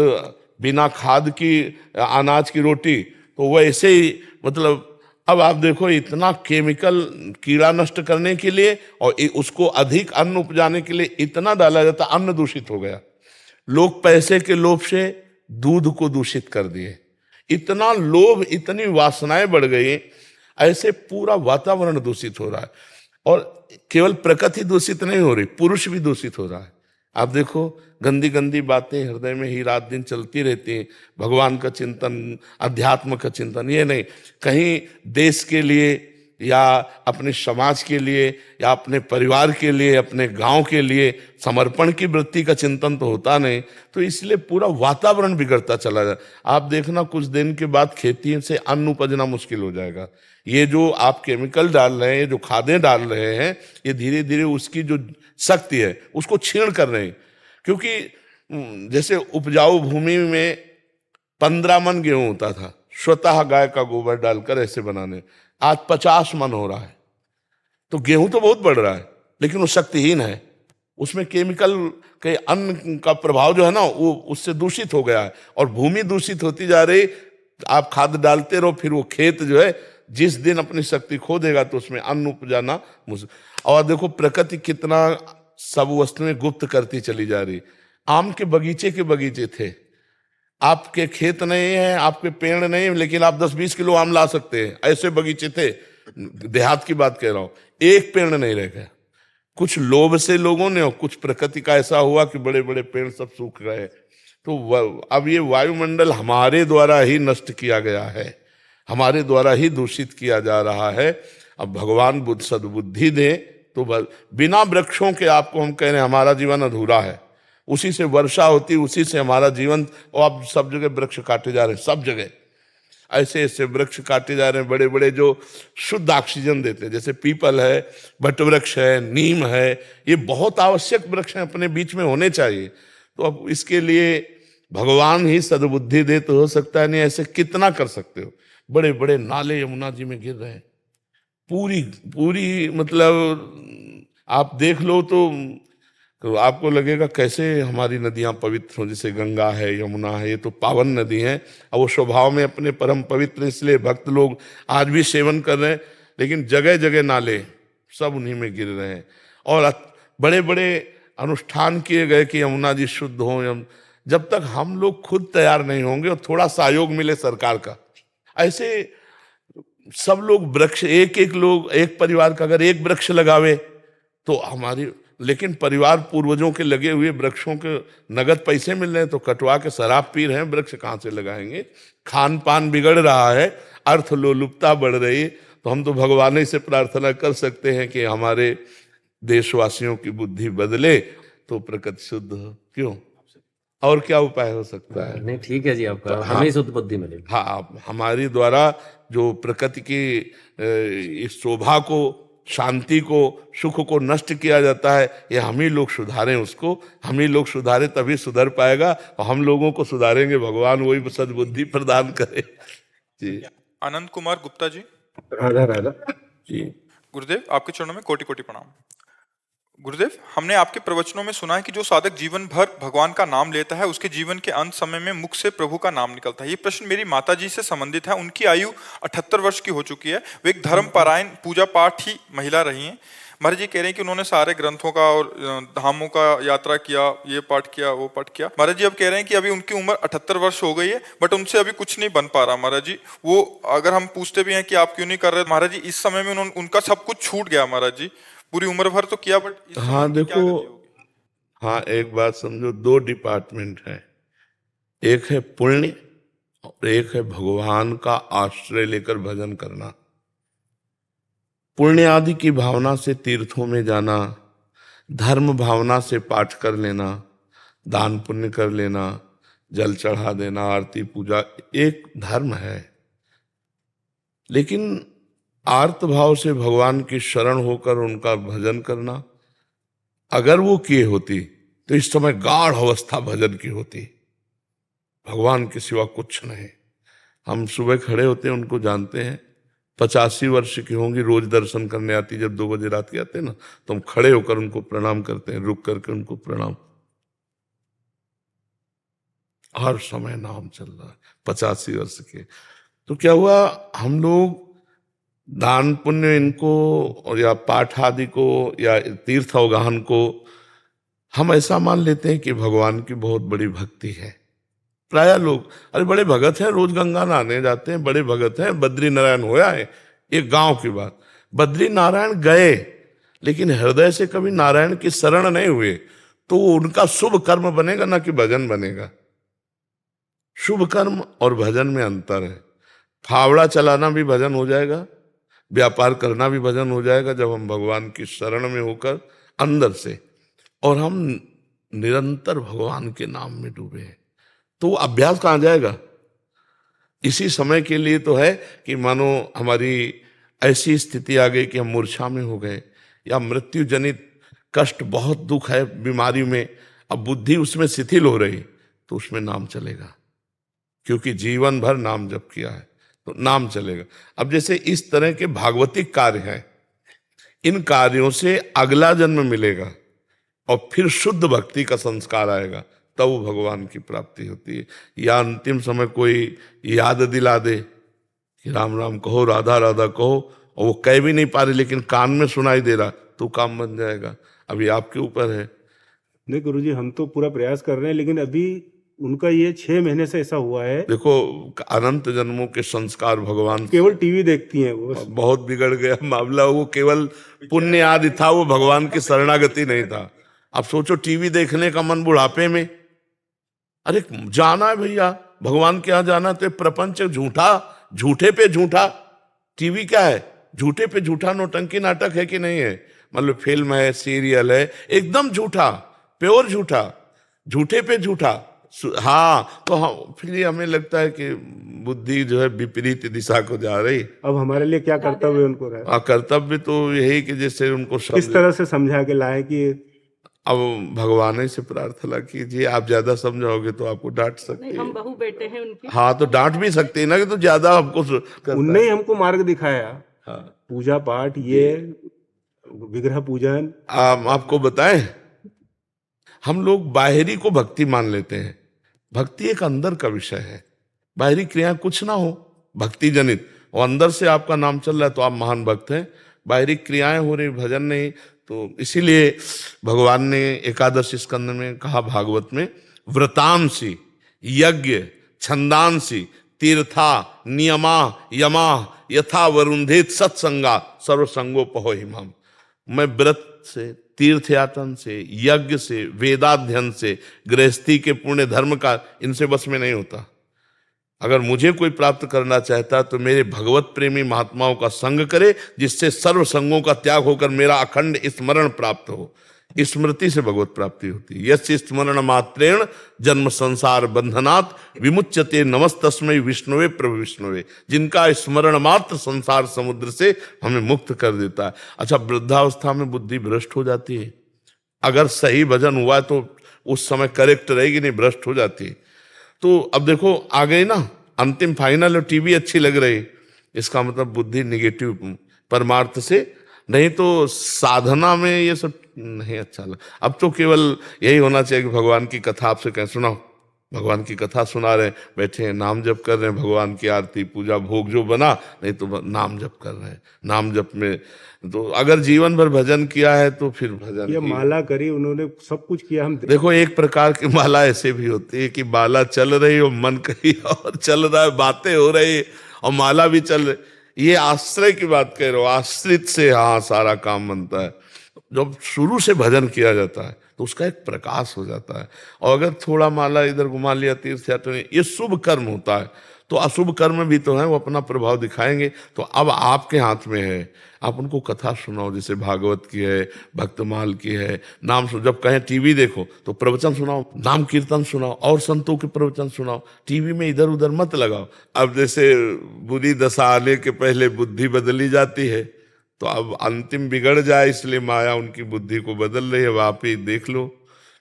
Speaker 2: बिना खाद की अनाज की रोटी, तो वैसे ही मतलब अब आप देखो इतना केमिकल कीड़ा नष्ट करने के लिए और उसको अधिक अन्न उपजाने के लिए इतना डाला जाता, अन्न दूषित हो गया। लोग पैसे के लोभ से दूध को दूषित कर दिए, इतना लोभ, इतनी वासनाएं बढ़ गई, ऐसे पूरा वातावरण दूषित हो रहा है। और केवल प्रकृति दूषित नहीं हो रही, पुरुष भी दूषित हो रहा है। आप देखो गंदी गंदी बातें हृदय में ही रात दिन चलती रहती हैं, भगवान का चिंतन, अध्यात्म का चिंतन ये नहीं, कहीं देश के लिए या अपने समाज के लिए या अपने परिवार के लिए, अपने गांव के लिए समर्पण की वृत्ति का चिंतन तो होता नहीं, तो इसलिए पूरा वातावरण बिगड़ता चला जाए। आप देखना कुछ दिन के बाद खेती से अन्न उपजना मुश्किल हो जाएगा। ये जो आप केमिकल डाल रहे हैं, जो खादें डाल रहे हैं, ये धीरे धीरे उसकी जो शक्ति है उसको छीण कर रहे हैं। क्योंकि जैसे उपजाऊ भूमि में 15 मन गेहूं होता था, स्वतः गाय का गोबर डालकर ऐसे बनाने, आज 50 मन हो रहा है। तो गेहूं तो बहुत बढ़ रहा है, लेकिन वो शक्तिहीन है, उसमें केमिकल के अन्न का प्रभाव जो है ना वो उससे दूषित हो गया है, और भूमि दूषित होती जा रही। आप खाद डालते रहो, फिर वो खेत जो है जिस दिन अपनी शक्ति खो देगा तो उसमें अन्न उपजाना मुश्किल। और देखो प्रकृति कितना सब वस्तुएं गुप्त करती चली जा रही। आम के बगीचे थे, आपके खेत नहीं है, आपके पेड़ नहीं, लेकिन आप 10-20 किलो आम ला सकते हैं, ऐसे बगीचे थे। देहात की बात कह रहा हूं, एक पेड़ नहीं रह गया। कुछ लोभ से लोगों ने, और कुछ प्रकृति का ऐसा हुआ कि बड़े बड़े पेड़ सब सूख गए। तो अब ये वायुमंडल हमारे द्वारा ही नष्ट किया गया है, हमारे द्वारा ही दूषित किया जा रहा है। अब भगवान बुद्ध सद्बुद्धि दे तो बिना वृक्षों के, आपको हम कह रहे हैं हमारा जीवन अधूरा है, उसी से वर्षा होती, उसी से हमारा जीवन। और अब सब जगह वृक्ष काटे जा रहे हैं, सब जगह ऐसे ऐसे वृक्ष काटे जा रहे हैं, बड़े बड़े जो शुद्ध ऑक्सीजन देते हैं, जैसे पीपल है, बट वृक्ष है, नीम है, ये बहुत आवश्यक वृक्ष हैं, अपने बीच में होने चाहिए। तो अब इसके लिए भगवान ही सद्बुद्धि दे तो हो सकता है, नहीं ऐसे कितना कर सकते हो। बड़े बड़े नाले यमुना जी में गिर रहे हैं, पूरी मतलब आप देख लो तो आपको लगेगा कैसे हमारी नदियां पवित्र हों। जैसे गंगा है, यमुना है, ये तो पावन नदी हैं, और वो स्वभाव में अपने परम पवित्र, इसलिए भक्त लोग आज भी सेवन कर रहे हैं। लेकिन जगह जगह नाले सब उन्हीं में गिर रहे हैं, और बड़े बड़े अनुष्ठान किए गए कि यमुना जी शुद्ध हों। जब तक हम लोग खुद तैयार नहीं होंगे और थोड़ा सहयोग मिले सरकार का, ऐसे सब लोग वृक्ष, एक परिवार का अगर एक वृक्ष लगावे तो हमारी, लेकिन परिवार पूर्वजों के लगे हुए वृक्षों के नगद पैसे मिल रहे हैं, तो कटवा के शराब पी रहे हैं, वृक्ष कहाँ से लगाएंगे। खान पान बिगड़ रहा है, अर्थ लोलुपता बढ़ रही है। तो हम तो भगवान ही से प्रार्थना कर सकते हैं कि हमारे देशवासियों की बुद्धि बदले तो प्रकृति शुद्ध हो। क्यों, और क्या उपाय हो सकता है?
Speaker 6: नहीं ठीक है जी, आपका
Speaker 2: तो
Speaker 6: हमें शुद्ध बुद्धि मिलेगी।
Speaker 2: हाँ, हमारी द्वारा जो प्रकृति की इस शोभा को, शांति को, सुख को नष्ट किया जाता है, ये हम ही लोग सुधारें उसको। हम ही लोग सुधारें तभी सुधर पाएगा, और हम लोगों को सुधारेंगे भगवान वही सद्बुद्धि प्रदान करे जी।
Speaker 1: आनंद कुमार गुप्ता जी।
Speaker 7: राधा राधा
Speaker 2: जी
Speaker 1: गुरुदेव, आपके चरणों में कोटि कोटि प्रणाम। गुरुदेव, हमने आपके प्रवचनों में सुना है कि जो साधक जीवन भर भगवान का नाम लेता है उसके जीवन के अंत समय में मुख से प्रभु का नाम निकलता है। ये प्रश्न मेरी माता जी से संबंधित है। उनकी आयु 78 वर्ष की हो चुकी है। वे एक धर्म परायण पूजा पाठ ही महिला रही हैं। महाराज जी कह रहे हैं कि उन्होंने सारे ग्रंथों का और धामों का यात्रा किया, ये पाठ किया, वो पाठ किया। महाराज जी अब कह रहे हैं कि अभी उनकी उम्र 78 वर्ष हो गई है, बट उनसे अभी कुछ नहीं बन पा रहा। महाराज जी वो अगर हम पूछते भी हैं कि आप क्यों नहीं कर रहे, महाराज जी इस समय में उनका सब कुछ छूट गया। महाराज जी पूरी उम्र भर तो किया, बट इस
Speaker 2: हाँ
Speaker 1: समय क्या गति होगी?
Speaker 2: हाँ, एक बात समझो, 2 डिपार्टमेंट है, एक है पुण्य और एक है भगवान का आश्रय लेकर भजन करना। पुण्य आदि की भावना से तीर्थों में जाना, धर्म भावना से पाठ कर लेना, दान पुण्य कर लेना, जल चढ़ा देना, आरती पूजा, एक धर्म है। लेकिन आर्त भाव से भगवान की शरण होकर उनका भजन करना, अगर वो किए होती तो इस समय गाढ़ अवस्था भजन की होती। भगवान के सिवा कुछ नहीं। हम सुबह खड़े होते हैं, उनको जानते हैं, 85 वर्ष की होंगी, रोज दर्शन करने आती। जब 2 बजे रात के आते हैं ना, तो हम खड़े होकर उनको प्रणाम करते हैं, रुक करके उनको प्रणाम। हर समय नाम चल रहा है, 85 वर्ष के। तो क्या हुआ, हम लोग दान पुण्य इनको और या पाठ आदि को या तीर्थ अवगाहन को हम ऐसा मान लेते हैं कि भगवान की बहुत बड़ी भक्ति है। प्राय लोग, अरे बड़े भगत हैं, रोज गंगा नहाने जाते हैं, बड़े भगत हैं, बद्री नारायण होया है। एक गांव की बात, बद्री नारायण गए लेकिन हृदय से कभी नारायण की शरण नहीं हुए, तो उनका शुभ कर्म बनेगा ना कि भजन बनेगा। शुभ कर्म और भजन में अंतर है। फावड़ा चलाना भी भजन हो जाएगा, व्यापार करना भी भजन हो जाएगा, जब हम भगवान की शरण में होकर अंदर से, और हम निरंतर भगवान के नाम में डूबे हैं। तो अभ्यास कहाँ जाएगा? इसी समय के लिए तो है कि मानो हमारी ऐसी स्थिति आ गई कि हम मूर्छा में हो गए, या मृत्यु जनित कष्ट, बहुत दुख है बीमारी में, अब बुद्धि उसमें शिथिल हो रही, तो उसमें नाम चलेगा, क्योंकि जीवन भर नाम जप किया है तो नाम चलेगा। अब जैसे इस तरह के भागवतिक कार्य हैं, इन कार्यों से अगला जन्म मिलेगा और फिर शुद्ध भक्ति का संस्कार आएगा, तब वो भगवान की प्राप्ति होती है। या अंतिम समय कोई याद दिला दे कि राम राम कहो, राधा राधा कहो, और वो कह भी नहीं पा रहे लेकिन कान में सुनाई दे रहा, तो काम बन जाएगा। अभी आपके ऊपर है।
Speaker 7: नहीं गुरुजी, हम तो पूरा प्रयास कर रहे हैं, लेकिन अभी उनका ये 6 महीने से ऐसा हुआ है।
Speaker 2: देखो, अनंत जन्मों के संस्कार भगवान,
Speaker 7: केवल टीवी देखती हैं वो।
Speaker 2: बहुत बिगड़ गया मामला। वो केवल पुण्य आदि था, वो भगवान की शरणागति नहीं था। अब सोचो, टीवी देखने का मन बुढ़ापे में, अरे जाना है भैया भगवान के यहाँ जाना, तो प्रपंच झूठा, झूठे पे झूठा। टीवी क्या है? झूठे पे झूठा नौटंकी नाटक है कि नहीं है? मतलब फिल्म है, सीरियल है, एकदम झूठा, प्योर झूठा, झूठे पे झूठा। हाँ, तो हम फिर हमें लगता है कि बुद्धि जो है विपरीत दिशा को जा रही।
Speaker 7: अब हमारे लिए क्या कर्तव्य उनको रहे?
Speaker 2: कर्तव्य तो यही कि जैसे उनको
Speaker 7: किस तरह से समझा के लाए कि
Speaker 2: अब भगवान ही से प्रार्थना कीजिए। आप ज्यादा समझाओगे तो आपको डांट सकते हैं।
Speaker 5: हम बहू बेटे हैं उनके।
Speaker 2: हाँ, तो डांट भी सकते हैं ना, कि तो ज्यादा हमको
Speaker 7: उनने ही हमको मार्ग दिखाया।
Speaker 2: हाँ।
Speaker 7: पूजा पाठ, ये विग्रह पूजन।
Speaker 2: आपको बताएं, हम लोग बाहरी को भक्ति मान लेते हैं। भक्ति एक अंदर का विषय है। बाहरी क्रिया कुछ ना हो भक्ति जनित, और अंदर से आपका नाम चल रहा है तो आप महान भक्त हैं। बाहरी क्रियाएं हो रही, भजन नहीं। तो इसीलिए भगवान ने एकादश स्कंद में कहा, भागवत में, व्रतांसी यज्ञ छंदांसी तीर्था नियमा यमा यथा वरुंधेत सत्संगा सर्वसंगोपहो हिमम। मैं व्रत से, तीर्थ यातन से, यज्ञ से, वेदाध्ययन से, गृहस्थी के पुण्य धर्म का, इनसे बस में नहीं होता। अगर मुझे कोई प्राप्त करना चाहता तो मेरे भगवत प्रेमी महात्माओं का संग करे, जिससे सर्व संगों का त्याग होकर मेरा अखंड स्मरण प्राप्त हो। स्मृति से भगवत प्राप्ति होती है। यस्य स्मरण मात्रेण जन्म संसार बंधनात् विमुच्यते नमस्तस्मै विष्णुवे प्रभु विष्णुवे। जिनका स्मरण मात्र संसार समुद्र से हमें मुक्त कर देता है। अच्छा, वृद्धावस्था में बुद्धि भ्रष्ट हो जाती है। अगर सही भजन हुआ तो उस समय करेक्ट रहेगी, नहीं भ्रष्ट हो जाती है। तो अब देखो, आ गई ना अंतिम फाइनल, और टीवी अच्छी लग रही, इसका मतलब बुद्धि निगेटिव परमार्थ से, नहीं तो साधना में ये सब नहीं अच्छा लगा। अब तो केवल यही होना चाहिए कि भगवान की कथा आपसे कह सुनाओ, भगवान की कथा सुना रहे, बैठे हैं, नाम जप कर रहे हैं, भगवान की आरती पूजा भोग जो बना, नहीं तो नाम जप कर रहे हैं। नाम जप में तो अगर जीवन भर भजन किया है तो फिर भजन,
Speaker 7: ये माला करी उन्होंने, सब कुछ किया। हम
Speaker 2: देखो, एक प्रकार की माला ऐसे भी होती है कि माला चल रही हो, मन कहीं और चल रहा है, बातें हो रही और माला भी चल रही। ये आश्रय की बात कह रहे हो, आश्रित से हाँ सारा काम बनता है। जब शुरू से भजन किया जाता है तो उसका एक प्रकाश हो जाता है। और अगर थोड़ा माला इधर घुमा लिया, तीर्थ यात्रा, ये शुभ कर्म होता है। तो अशुभ कर्म भी तो है, वो अपना प्रभाव दिखाएंगे। तो अब आपके हाथ में है, आप उनको कथा सुनाओ, जैसे भागवत की है, भक्तमाल की है, नाम सुनो। जब कहें टीवी देखो तो प्रवचन सुनाओ, नाम कीर्तन सुनाओ, और संतों के प्रवचन सुनाओ। टीवी में इधर उधर मत लगाओ। अब जैसे बुरी दशा आने के पहले बुद्धि बदली जाती है, तो अब अंतिम बिगड़ जाए इसलिए माया उनकी बुद्धि को बदल रही है। आप ही देख लो,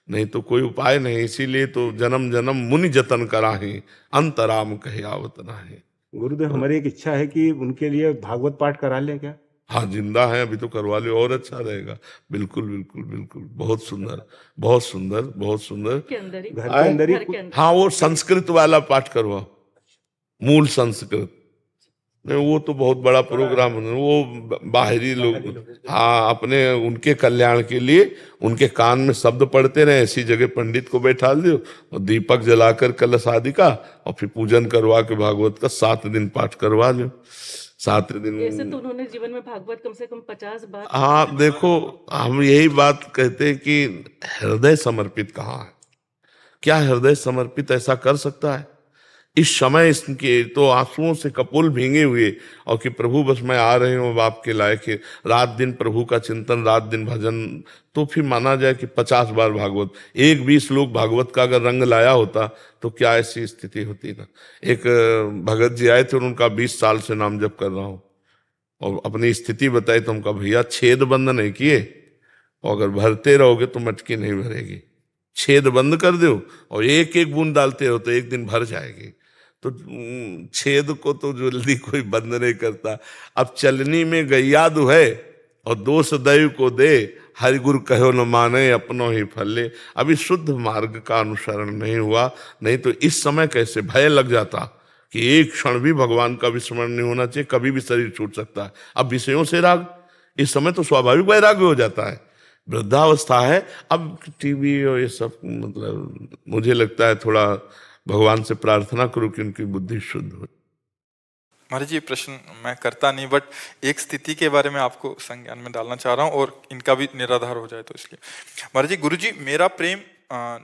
Speaker 2: नहीं तो कोई उपाय नहीं। इसीलिए तो जन्म जन्म मुनि जतन कराही, अंतराम कहे आवत नाही।
Speaker 7: गुरुदेव, हमारी एक इच्छा है कि उनके लिए भागवत पाठ करा लें क्या?
Speaker 2: हाँ जिंदा है अभी तो करवा लो और अच्छा रहेगा। बिल्कुल बिल्कुल बिल्कुल, बहुत सुंदर बहुत सुंदर बहुत सुंदर।
Speaker 5: के अंदर ही
Speaker 7: घर के अंदर ही
Speaker 5: घर के अंदर
Speaker 2: हाँ वो संस्कृत वाला पाठ करवाओ, मूल संस्कृत। नहीं वो तो बहुत बड़ा प्रोग्राम है, वो बाहरी लोग, हाँ अपने उनके कल्याण के लिए उनके कान में शब्द पढ़ते रहे, ऐसी जगह पंडित को बैठा दो और दीपक जलाकर कलश आदि का और फिर पूजन करवा के भागवत का 7 दिन पाठ करवा लो, 7 दिन।
Speaker 5: ऐसे तो उन्होंने जीवन में भागवत कम से कम 50 बार
Speaker 2: हाँ देखो, हम यही बात कहते हैं कि हृदय समर्पित कहाँ है, क्या हृदय समर्पित ऐसा कर सकता है इस समय? इसके तो आंसुओं से कपोल भींगे हुए और कि प्रभु बस मैं आ रही हूँ, बाप के लायक है, रात दिन प्रभु का चिंतन, रात दिन भजन, तो फिर माना जाए कि 50 बार भागवत, एक 20 लोग भागवत का अगर रंग लाया होता तो क्या ऐसी स्थिति होती ना। एक भगत जी आए थे और उनका 20 साल से नाम जप कर रहा हूँ और अपनी स्थिति बताई तो हमका भैया छेद बंद नहीं किए और अगर भरते रहोगे तो मटकी नहीं भरेगी, छेद बंद कर दो और एक एक बूंद डालते रहो तो एक दिन भर जाएगी। तो छेद को तो जल्दी कोई बंद नहीं करता। अब चलनी में गैया दुहै और दोष दैव को दे, हरि गुरु कहो न माने अपनों ही फल ले। अभी शुद्ध मार्ग का अनुसरण नहीं हुआ, नहीं तो इस समय कैसे भय लग जाता कि एक क्षण भी भगवान का विस्मरण नहीं होना चाहिए, कभी भी शरीर छूट सकता है। अब विषयों से राग, इस समय तो स्वाभाविक वैराग्य हो जाता है, वृद्धावस्था है। अब टीवी और ये सब, मतलब मुझे लगता है थोड़ा भगवान से प्रार्थना करो कि उनकी बुद्धि शुद्ध हो।
Speaker 1: महाराज जी, ये प्रश्न मैं करता नहीं, बट एक स्थिति के बारे में आपको संज्ञान में डालना चाह रहा हूँ और इनका भी निराधार हो जाए तो इसलिए। महाराज जी, गुरु जी, मेरा प्रेम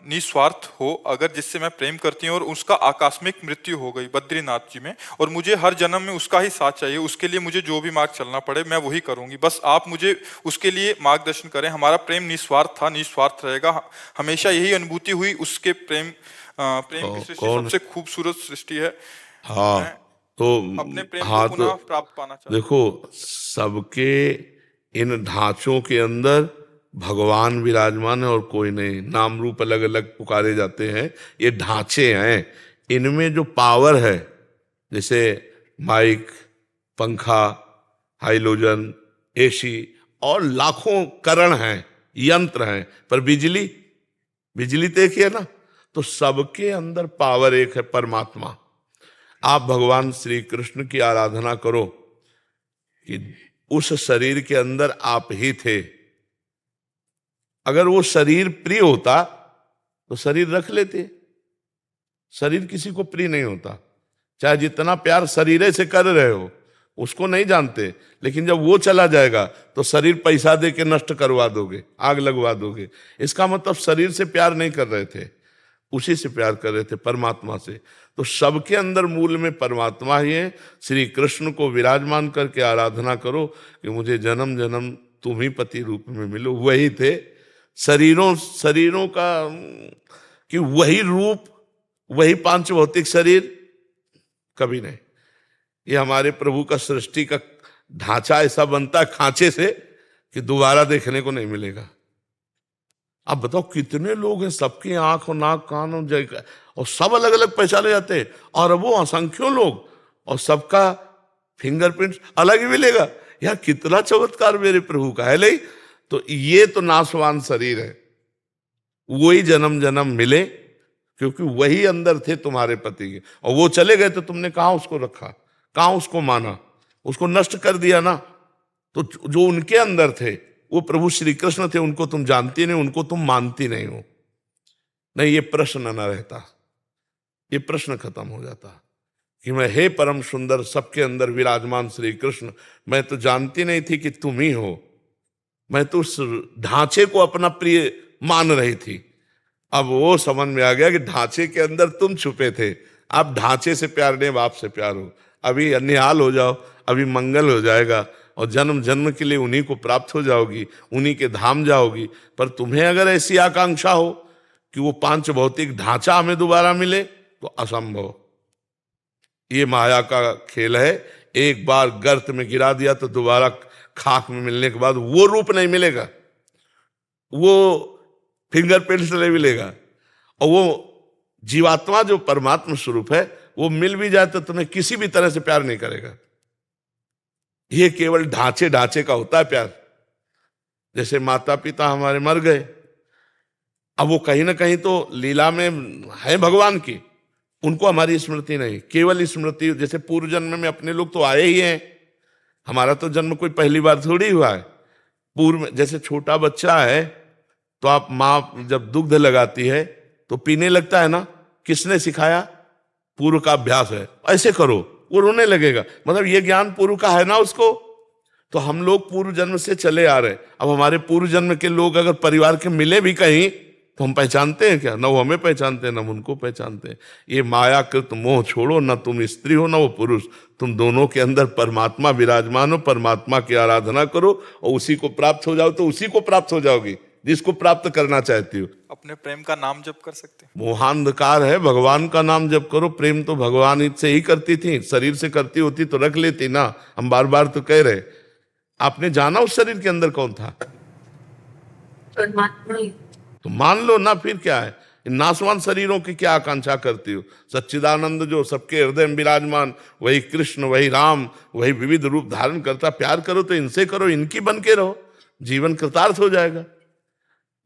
Speaker 1: निस्वार्थ हो अगर जिससे मैं प्रेम करती हूँ और उसका आकस्मिक मृत्यु हो गई बद्रीनाथ जी में और मुझे हर जन्म में उसका ही साथ चाहिए, उसके लिए मुझे जो भी मार्ग चलना पड़े मैं वही करूंगी, बस आप मुझे उसके लिए मार्गदर्शन करें। हमारा प्रेम निस्वार्थ था, निस्वार्थ रहेगा, हमेशा यही अनुभूति हुई। उसके प्रेम की सृष्टि सबसे खूबसूरत सृष्टि है।
Speaker 2: हाँ तो
Speaker 1: अपने प्रेम
Speaker 2: हाँ
Speaker 1: को पुनः
Speaker 2: तो
Speaker 1: प्राप्त पाना चाहता हूं।
Speaker 2: देखो, सबके इन ढांचों के अंदर भगवान विराजमान है और कोई नहीं। नाम रूप अलग अलग पुकारे जाते हैं, ये ढांचे हैं। इनमें जो पावर है, जैसे माइक, पंखा, हाइलोजन, एसी और लाखों करण हैं, यंत्र हैं, पर बिजली, बिजली तो एक ही है ना। तो सबके अंदर पावर एक है, परमात्मा। आप भगवान श्री कृष्ण की आराधना करो कि उस शरीर के अंदर आप ही थे। अगर वो शरीर प्रिय होता तो शरीर रख लेते। शरीर किसी को प्रिय नहीं होता, चाहे जितना प्यार शरीर से कर रहे हो, उसको नहीं जानते। लेकिन जब वो चला जाएगा तो शरीर पैसा दे के नष्ट करवा दोगे, आग लगवा दोगे। इसका मतलब शरीर से प्यार नहीं कर रहे थे, उसी से प्यार कर रहे थे, परमात्मा से। तो सबके अंदर मूल में परमात्मा ही है। श्री कृष्ण को विराजमान करके आराधना करो कि मुझे जन्म जन्म तुम ही पति रूप में मिलो। वही थे शरीरों का, कि वही रूप, वही पांच भौतिक शरीर कभी नहीं। ये हमारे प्रभु का सृष्टि का ढांचा ऐसा बनता है खांचे से कि दोबारा देखने को नहीं मिलेगा। अब बताओ कितने लोग हैं, सबकी आंख और नाक कान और सब अलग अलग पहचाने जाते हैं, और वो असंख्यों लोग और सबका फिंगरप्रिंट अलग ही मिलेगा। यार कितना चमत्कार मेरे प्रभु का है। नहीं तो ये तो नाशवान शरीर है, वही जन्म जन्म मिले, क्योंकि वही अंदर थे तुम्हारे पति के, और वो चले गए तो तुमने कहाँ उसको रखा, कहाँ उसको माना, उसको नष्ट कर दिया ना। तो जो उनके अंदर थे वो प्रभु श्री कृष्ण थे, उनको तुम जानती नहीं, उनको तुम मानती नहीं हो। नहीं, ये प्रश्न न रहता, ये प्रश्न खत्म हो जाता कि मैं हे परम सुंदर सबके अंदर विराजमान श्री कृष्ण, मैं तो जानती नहीं थी कि तुम ही हो। मैं तो उस ढांचे को अपना प्रिय मान रही थी। अब वो समझ में आ गया कि ढांचे के अंदर तुम छुपे थे। आप ढांचे से प्यार नहीं, बाप से प्यार हो। अभी निहाल हो जाओ, अभी मंगल हो जाएगा और जन्म जन्म के लिए उन्हीं को प्राप्त हो जाओगी, उन्हीं के धाम जाओगी। पर तुम्हें अगर ऐसी आकांक्षा हो कि वो पांच भौतिक ढांचा हमें दोबारा मिले, तो असंभव। ये माया का खेल है। एक बार गर्त में गिरा दिया तो दोबारा खाक में मिलने के बाद वो रूप नहीं मिलेगा, वो फिंगरप्रिंट से नहीं मिलेगा। और वो जीवात्मा जो परमात्मा स्वरूप है, वो मिल भी जाए तो तुम्हें किसी भी तरह से प्यार नहीं करेगा। ये केवल ढांचे ढांचे का होता है प्यार। जैसे माता पिता हमारे मर गए, अब वो कहीं ना कहीं तो लीला में है भगवान की, उनको हमारी स्मृति नहीं, केवल स्मृति। जैसे पूर्व जन्म में अपने लोग तो आए ही हैं, हमारा तो जन्म कोई पहली बार थोड़ी हुआ है। पूर्व में जैसे छोटा बच्चा है तो आप माँ जब दुग्ध लगाती है तो पीने लगता है ना, किसने सिखाया? पूर्व का अभ्यास है, ऐसे करो, वो रोने लगेगा, मतलब ये ज्ञान पूर्व का है ना उसको। तो हम लोग पूर्व जन्म से चले आ रहे, अब हमारे पूर्व जन्म के लोग अगर परिवार के मिले भी कहीं तो हम पहचानते हैं क्या? ना वो हमें पहचानते हैं, ना हम उनको पहचानते हैं। ये मायाकृत मोह छोड़ो, ना तुम स्त्री हो ना वो पुरुष, तुम दोनों के अंदर परमात्मा विराजमान हो, परमात्मा की आराधना करो और उसी को प्राप्त हो जाओ तो उसी को प्राप्त हो जाओगी जिसको प्राप्त करना चाहती हो।
Speaker 1: अपने प्रेम का नाम जप कर सकते हैं।
Speaker 2: मोहांधकार है, भगवान का नाम जप करो। प्रेम तो भगवान से ही करती थी, शरीर से करती होती तो रख लेती ना। हम बार बार तो कह रहे, आपने जाना उस शरीर के अंदर कौन था? तो मान लो ना, फिर क्या है? इन नासवान शरीरों की क्या आकांक्षा करती हो? सच्चिदानंद जो सबके हृदय में विराजमान, वही कृष्ण, वही राम, वही विविध रूप धारण करता। प्यार करो तो इनसे करो, इनकी बन के रहो, जीवन कृतार्थ हो जाएगा।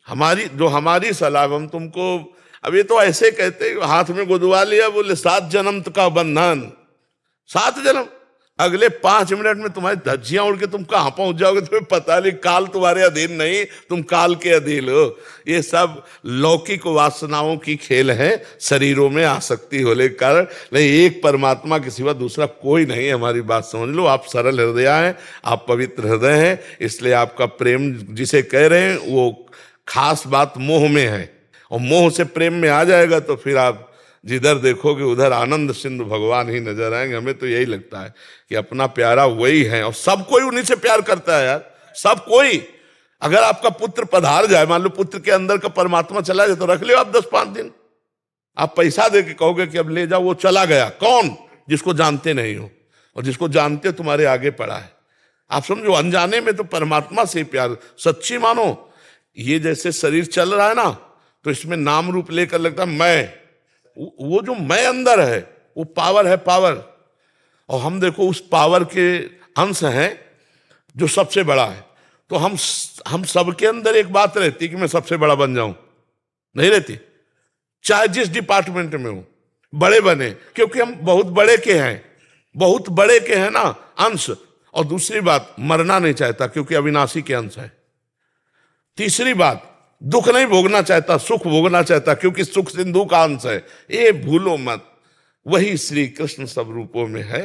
Speaker 2: हमारी सलाह, हम तुमको अब ये तो ऐसे कहते हाथ में गुदवा लिया, बोले 7 जन्म का बंधन, 7 जन्म, अगले 5 मिनट में तुम्हारी धज्जियां उड़ के तुम कहां पहुंच जाओगे तुम्हें पता नहीं। काल तुम्हारे अधीन नहीं, तुम काल के अधीन हो। ये सब लौकिक वासनाओं की खेल है, शरीरों में आसक्ति होने के कारण। नहीं, एक परमात्मा के सिवा दूसरा कोई नहीं है। हमारी बात समझ लो, आप सरल हृदय हैं, आप पवित्र हृदय हैं, इसलिए आपका प्रेम जिसे कह रहे हैं वो खास बात मोह में है, और मोह से प्रेम में आ जाएगा तो फिर आप जिधर देखोगे उधर आनंद सिंधु भगवान ही नजर आएंगे। हमें तो यही लगता है कि अपना प्यारा वही है, और सब कोई उन्हीं से प्यार करता है यार, सब कोई। अगर आपका पुत्र पधार जाए, मान लो पुत्र के अंदर का परमात्मा चला जाए, तो रख लियो आप 10-5 दिन। आप पैसा दे के कहोगे कि अब ले जाओ, वो चला गया। कौन? जिसको जानते नहीं हो, और जिसको जानते तुम्हारे आगे पड़ा है। आप समझो, अनजाने में तो परमात्मा से प्यार सच्ची मानो। ये जैसे शरीर चल रहा है ना, तो इसमें नाम रूप लेकर लगता है मैं, वो जो मैं अंदर है वो पावर है, पावर। और हम देखो उस पावर के अंश हैं जो सबसे बड़ा है। तो हम सबके अंदर एक बात रहती कि मैं सबसे बड़ा बन जाऊं, नहीं रहती, चाहे जिस डिपार्टमेंट में हो, बड़े बने, क्योंकि हम बहुत बड़े के हैं, बहुत बड़े के हैं ना अंश। और दूसरी बात, मरना नहीं चाहता क्योंकि अविनाशी के अंश है। तीसरी बात, दुख नहीं भोगना चाहता, सुख भोगना चाहता क्योंकि सुख सिंधु का अंश है। ये भूलो मत, वही श्री कृष्ण सब रूपों में है,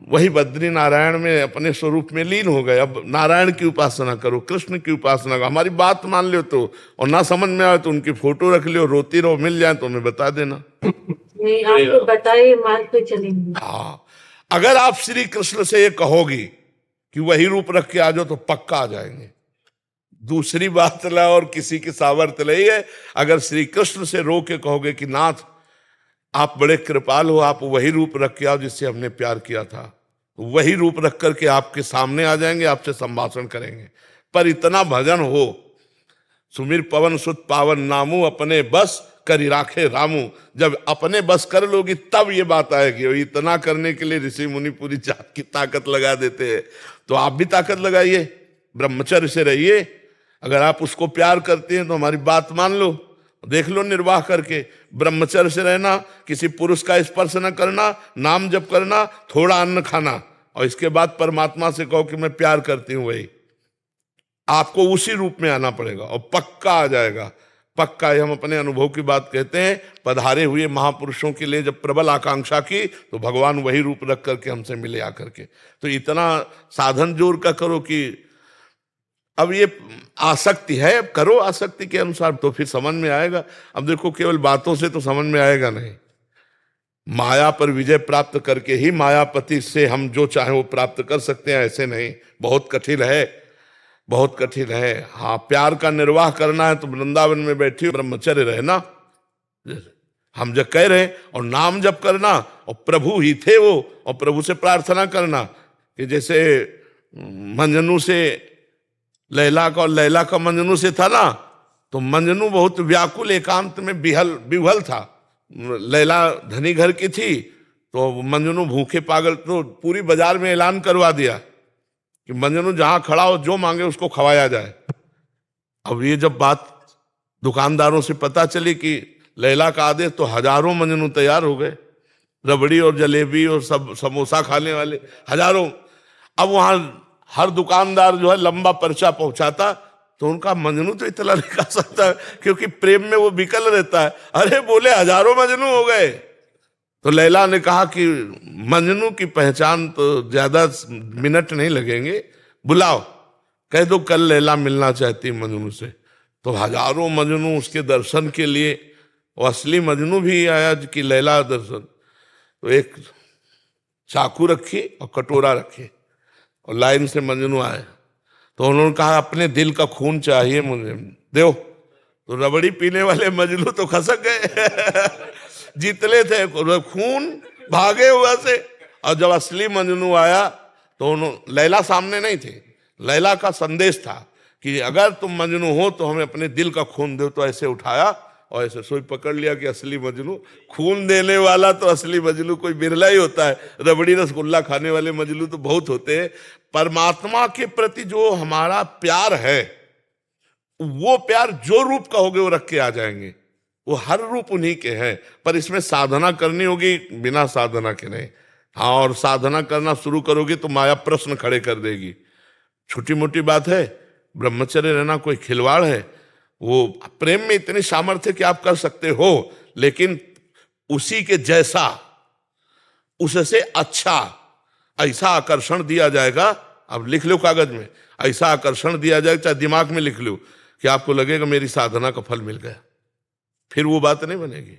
Speaker 2: वही बद्री नारायण में अपने स्वरूप में लीन हो गए। अब नारायण की उपासना करो, कृष्ण की उपासना करो। हमारी बात मान लो तो, और ना समझ में आए तो उनकी फोटो रख लियो, रोती रहो, मिल जाए तो हमें बता देना।
Speaker 5: नहीं, आपको बताइए, मान पे चलेंगे।
Speaker 2: हाँ, अगर आप श्री कृष्ण से ये कहोगी कि वही रूप रख के आ जाओ तो पक्का आ जाएंगे। दूसरी बात ला, और किसी की सामर्थ्य नहीं है। अगर श्री कृष्ण से रो के कहोगे कि नाथ आप बड़े कृपाल हो, आप वही रूप रख के आओ जिससे हमने प्यार किया था, वही रूप रख करके आपके सामने आ जाएंगे, आपसे संभाषण करेंगे। पर इतना भजन हो, सुमिर पवन सुत पावन नामू, अपने बस करी राखे रामू। जब अपने बस कर लोगी तब ये बात आएगी। और इतना करने के लिए ऋषि मुनि पूरी जात की ताकत लगा देते हैं। तो आप भी ताकत लगाइए, ब्रह्मचर्य से रहिए। अगर आप उसको प्यार करते हैं तो हमारी बात मान लो, देख लो निर्वाह करके। ब्रह्मचर्य से रहना, किसी पुरुष का स्पर्श न करना, नाम जप करना, थोड़ा अन्न खाना, और इसके बाद परमात्मा से कहो कि मैं प्यार करती हूं। वही आपको उसी रूप में आना पड़ेगा और पक्का आ जाएगा, पक्का। हम अपने अनुभव की बात कहते हैं। पधारे हुए महापुरुषों के लिए जब प्रबल आकांक्षा की तो भगवान वही रूप रख करके हमसे मिले आकर के। तो इतना साधन जोर का करो कि अब ये आसक्ति है, अब करो आसक्ति के अनुसार, तो फिर समझ में आएगा। अब देखो, केवल बातों से तो समझ में आएगा नहीं, माया पर विजय प्राप्त करके ही मायापति से हम जो चाहे वो प्राप्त कर सकते हैं। ऐसे नहीं, बहुत कठिन है, बहुत कठिन है। हाँ, प्यार का निर्वाह करना है तो वृंदावन में बैठी ब्रह्मचर्य रहना, हम जब कह रहे हैं, और नाम जप करना, और प्रभु ही थे वो, और प्रभु से प्रार्थना करना कि जैसे मंजनू से लैला का, और लैला का मंजनू से था ना, तो मंजनू बहुत व्याकुल एकांत में विह्वल था। लैला धनी घर की थी, तो मंजनू भूखे पागल, तो पूरी बाजार में ऐलान करवा दिया कि मंजनू जहां खड़ा हो जो मांगे उसको खवाया जाए। अब ये जब बात दुकानदारों से पता चली कि लैला का आदेश, तो हजारों मंजनू तैयार हो गए, रबड़ी और जलेबी और सब समोसा खाने वाले हजारों। अब वहां हर दुकानदार जो है लंबा पर्चा पहुंचाता, तो उनका मंजनू तो इतना नहीं खा सकता क्योंकि प्रेम में वो बिकल रहता है। अरे बोले हजारों मंजनू हो गए। तो लैला ने कहा कि मंजनू की पहचान तो ज्यादा मिनट नहीं लगेंगे, बुलाओ, कह दो कल लैला मिलना चाहती है मंजनू से। तो हजारों मंजनू उसके दर्शन के लिए, वो असली मंजनू भी आया कि लैला दर्शन। तो एक चाकू रखी और कटोरा रखी और लाइन से मंजनू आए। तो उन्होंने कहा अपने दिल का खून चाहिए मुझे, दो। तो रबड़ी पीने वाले मजनू तो खसक गए जीतले थे खून, भागे हुआ से। और जब असली मजनू आया तो उन्होंने, लैला सामने नहीं थी, लैला का संदेश था कि अगर तुम मजनू हो तो हमें अपने दिल का खून दो। तो ऐसे उठाया और ऐसे सोई पकड़ लिया कि असली मजनू, खून देने वाला तो असली मजनू कोई बिरला ही होता है, रबड़ी रसगुल्ला खाने वाले मजनू तो बहुत होते हैं। परमात्मा के प्रति जो हमारा प्यार है, वो प्यार जो रूप का होगे वो रख के आ जाएंगे, वो हर रूप उन्हीं के हैं। पर इसमें साधना करनी होगी, बिना साधना के नहीं। हाँ, और साधना करना शुरू करोगे तो माया प्रश्न खड़े कर देगी। छोटी मोटी बात है, ब्रह्मचर्य रहना कोई खिलवाड़ है? वो प्रेम में इतनी सामर्थ्य कि आप कर सकते हो, लेकिन उसी के जैसा, उससे अच्छा ऐसा आकर्षण दिया जाएगा। अब लिख लो कागज में, ऐसा आकर्षण दिया जाएगा, चाहे दिमाग में लिख लो, कि आपको लगेगा मेरी साधना का फल मिल गया। फिर वो बात नहीं बनेगी।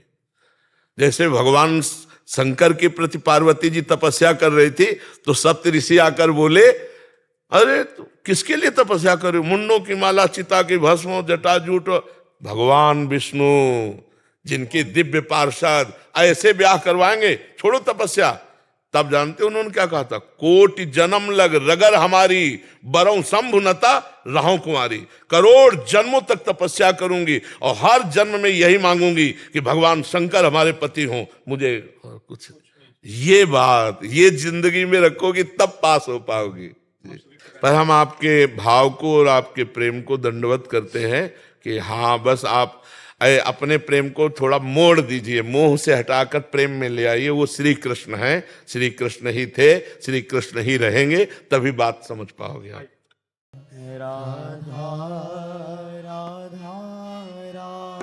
Speaker 2: जैसे भगवान शंकर के प्रति पार्वती जी तपस्या कर रही थी, तो सप्त ऋषि आकर बोले, अरे तो किसके लिए तपस्या कर रहे हो? मुंडों की माला, चिता की भस्म, जटाजूट। भगवान विष्णु जिनके दिव्य पार्षद ऐसे ब्याह करवाएंगे, छोड़ो तपस्या। तब जानते उन्होंने क्या कहा था? कोटि जन्म लग रगर हमारी, बरौ शंभुनता रहूं कुमारी। करोड़ जन्मों तक तपस्या करूंगी और हर जन्म में यही मांगूंगी कि भगवान शंकर हमारे पति हों, मुझे कुछ। ये बात, ये जिंदगी में रखोगी तब पास हो पाओगी। पर हम आपके भाव को और आपके प्रेम को दंडवत करते हैं कि हाँ, बस आप अपने प्रेम को थोड़ा मोड़ दीजिए, मोह से हटाकर प्रेम में ले आइए। वो श्री कृष्ण हैं, श्री कृष्ण ही थे, श्री कृष्ण ही रहेंगे, तभी बात समझ पाओगे आप।
Speaker 8: राधा राधा राधा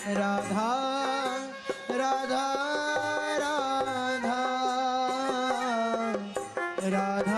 Speaker 8: राधा राधा राधा राधा